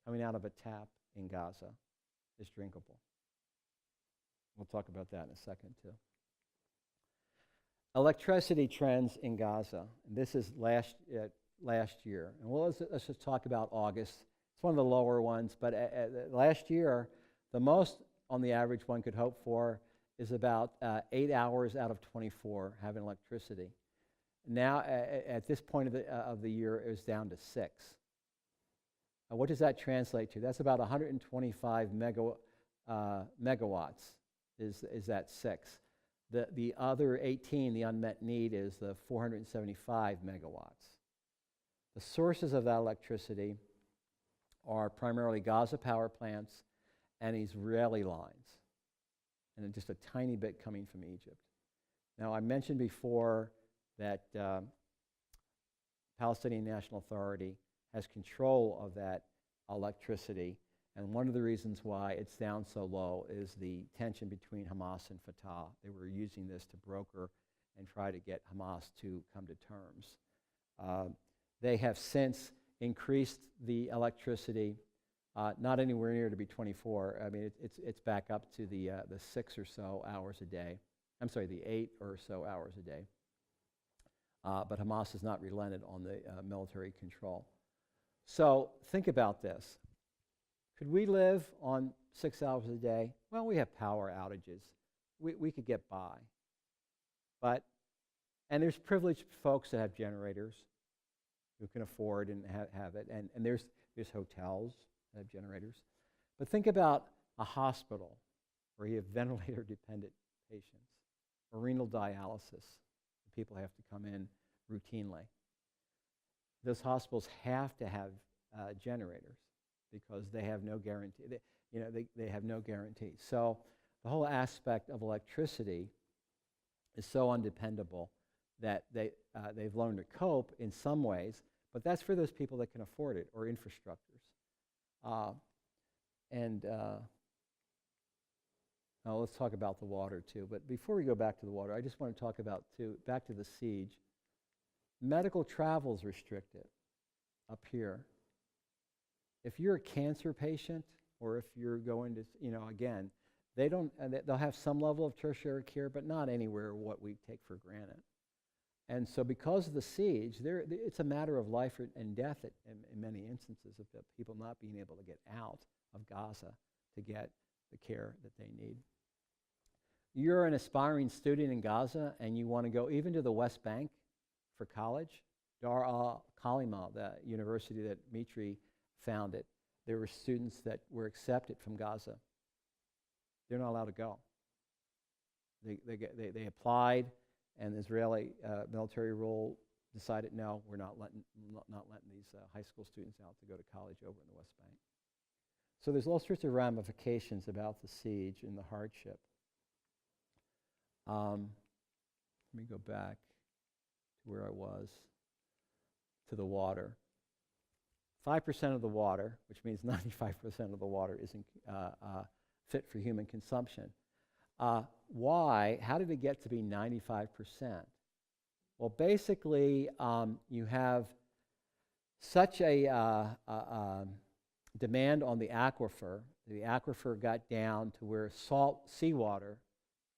A: coming out of a tap in Gaza is drinkable. We'll talk about that in a second, too. Electricity trends in Gaza. This is last year. And let's just talk about August. It's one of the lower ones, but last year, the most on the average one could hope for is about 8 hours out of 24 having electricity. Now, at this point of the year, it was down to 6. What does that translate to? That's about 125 megawatts is that 6. The other 18, the unmet need, is the 475 megawatts. The sources of that electricity are primarily Gaza power plants and Israeli lines, and then just a tiny bit coming from Egypt. Now, I mentioned before that Palestinian National Authority has control of that electricity, and one of the reasons why it's down so low is the tension between Hamas and Fatah. They were using this to broker and try to get Hamas to come to terms. They have since increased the electricity, not anywhere near to be 24. I mean, it's back up to the 6 or so hours a day. I'm sorry, the 8 or so hours a day. But Hamas has not relented on the military control. So think about this. Could we live on 6 hours a day? Well, we have power outages. We could get by. And there's privileged folks that have generators who can afford and have it. And there's hotels that have generators. But think about a hospital where you have ventilator-dependent patients, or renal dialysis. People have to come in routinely. Those hospitals have to have generators because they have no guarantee. They have no guarantee. So the whole aspect of electricity is so undependable that they've learned to cope in some ways, but that's for those people that can afford it, or infrastructures. Now let's talk about the water too. But before we go back to the water, I just want to talk about back to the siege. Medical travel is restricted up here. If you're a cancer patient, or if you're going to, again, they'll have some level of tertiary care, but not anywhere what we take for granted. And so because of the siege, it's a matter of life and death in many instances of people not being able to get out of Gaza to get the care that they need. You're an aspiring student in Gaza and you want to go even to the West Bank for college. Dar al-Khalima, the university that Mitri founded, there were students that were accepted from Gaza. They're not allowed to go. They applied, and the Israeli military rule decided, no, we're not letting these high school students out to go to college over in the West Bank. So there's all sorts of ramifications about the siege and the hardship. Let me go back to where I was, to the water. 5% of the water, which means 95% of the water, isn't fit for human consumption. Why? How did it get to be 95%? Well, basically, you have such a demand on the aquifer. The aquifer got down to where seawater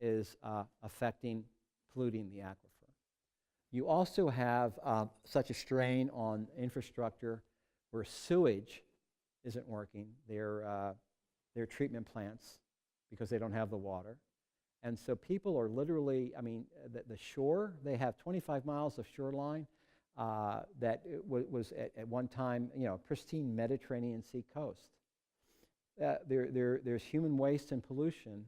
A: is affecting, polluting the aquifer. You also have such a strain on infrastructure where sewage isn't working. Their treatment plants, because they don't have the water. And so people are literally, the shore, they have 25 miles of shoreline. that it was at one time, pristine Mediterranean Sea coast. There's human waste and pollution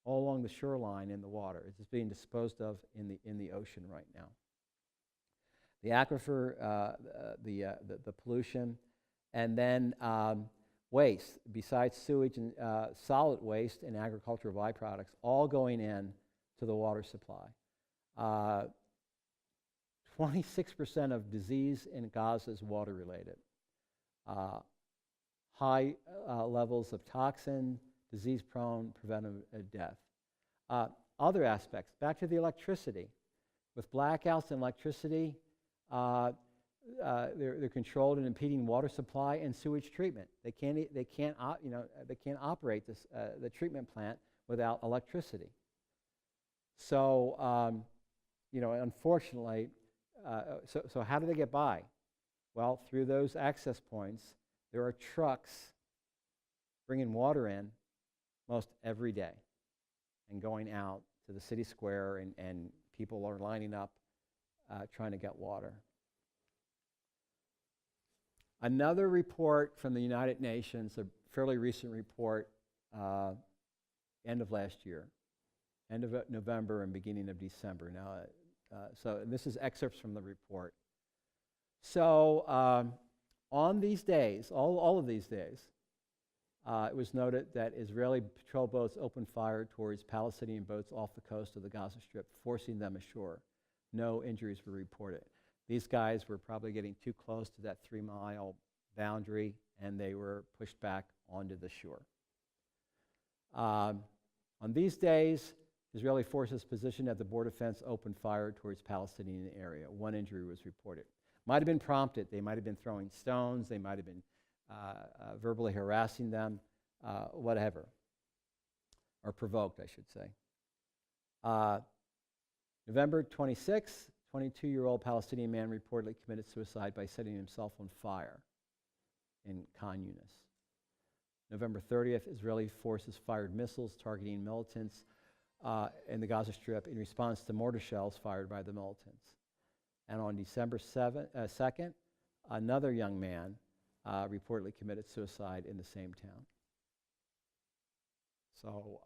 A: all along the shoreline in the water. It's being disposed of in the ocean right now. The aquifer, the pollution, and then waste, besides sewage and solid waste and agricultural byproducts, all going in to the water supply. 26% of disease in Gaza is water-related. High levels of toxin, disease-prone, preventable death. Other aspects, back to the electricity. With blackouts and electricity, they're controlled and impeding water supply and sewage treatment. They can't operate the treatment plant without electricity. So, unfortunately, so how do they get by? Well, through those access points, there are trucks bringing water in most every day and going out to the city square, and people are lining up trying to get water. Another report from the United Nations, a fairly recent report, end of last year, end of November and beginning of December. Now, so this is excerpts from the report. So on these days, all of these days, it was noted that Israeli patrol boats opened fire towards Palestinian boats off the coast of the Gaza Strip, forcing them ashore. No injuries were reported. These guys were probably getting too close to that 3-mile boundary, and they were pushed back onto the shore. On these days, Israeli forces positioned at the border fence opened fire towards Palestinian area. 1 injury was reported. Might have been prompted. They might have been throwing stones. They might have been verbally harassing them, whatever, or provoked, I should say. November 26th, 22-year-old Palestinian man reportedly committed suicide by setting himself on fire in Khan Yunis. November 30th, Israeli forces fired missiles targeting militants in the Gaza Strip in response to mortar shells fired by the militants. And on December 2nd, another young man reportedly committed suicide in the same town. So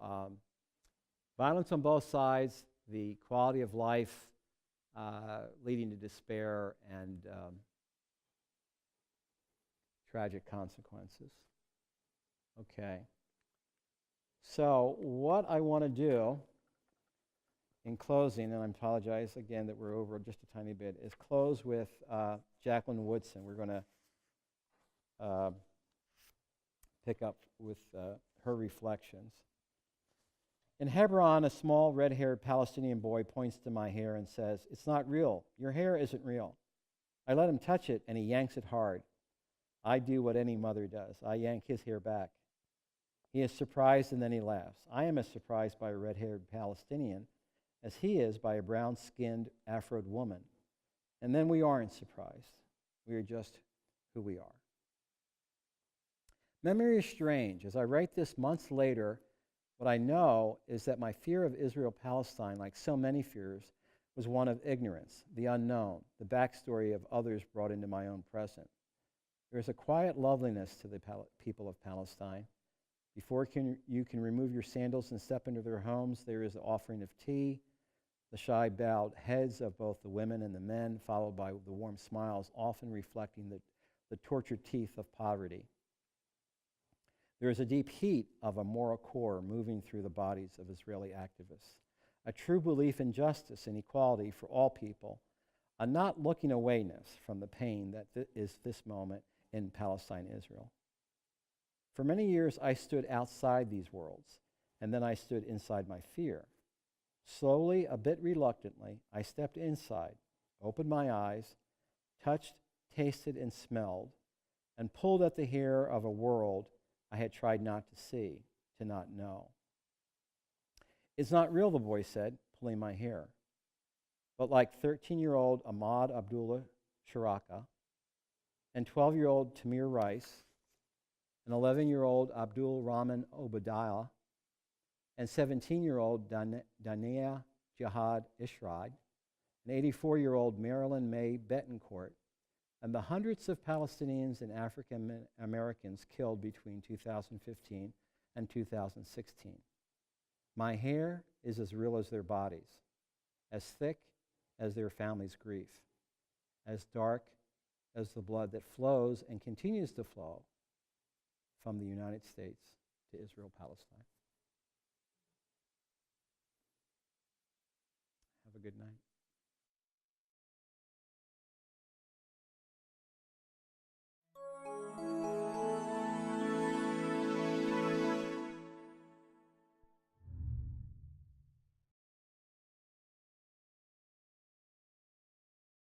A: violence on both sides, the quality of life leading to despair and tragic consequences. Okay. So what I want to do in closing, and I apologize again that we're over just a tiny bit, is close with Jacqueline Woodson. We're going to pick up with her reflections. In Hebron, a small red-haired Palestinian boy points to my hair and says, "It's not real. Your hair isn't real." I let him touch it, and he yanks it hard. I do what any mother does. I yank his hair back. He is surprised, and then he laughs. I am as surprised by a red-haired Palestinian as he is by a brown-skinned Afroed woman. And then we aren't surprised. We are just who we are. Memory is strange. As I write this months later, what I know is that my fear of Israel-Palestine, like so many fears, was one of ignorance, the unknown, the backstory of others brought into my own present. There is a quiet loveliness to the people of Palestine. Before you can remove your sandals and step into their homes, there is an offering of tea, the shy bowed heads of both the women and the men, followed by the warm smiles, often reflecting the tortured teeth of poverty. There is a deep heat of a moral core moving through the bodies of Israeli activists, a true belief in justice and equality for all people, a not looking awayness from the pain that is this moment in Palestine, Israel. For many years, I stood outside these worlds, and then I stood inside my fear. Slowly, a bit reluctantly, I stepped inside, opened my eyes, touched, tasted, and smelled, and pulled at the hair of a world I had tried not to see, to not know. "It's not real," the boy said, pulling my hair. But like 13-year-old Ahmad Abdullah Sharaka and 12-year-old Tamir Rice, and 11-year-old Abdul Rahman Obadiah, and 17-year-old Dania Jihad Ishrad, an 84-year-old Marilyn May Betancourt, and the hundreds of Palestinians and African Americans killed between 2015 and 2016. My hair is as real as their bodies, as thick as their families' grief, as dark as the blood that flows and continues to flow from the United States to Israel-Palestine. Have a good night.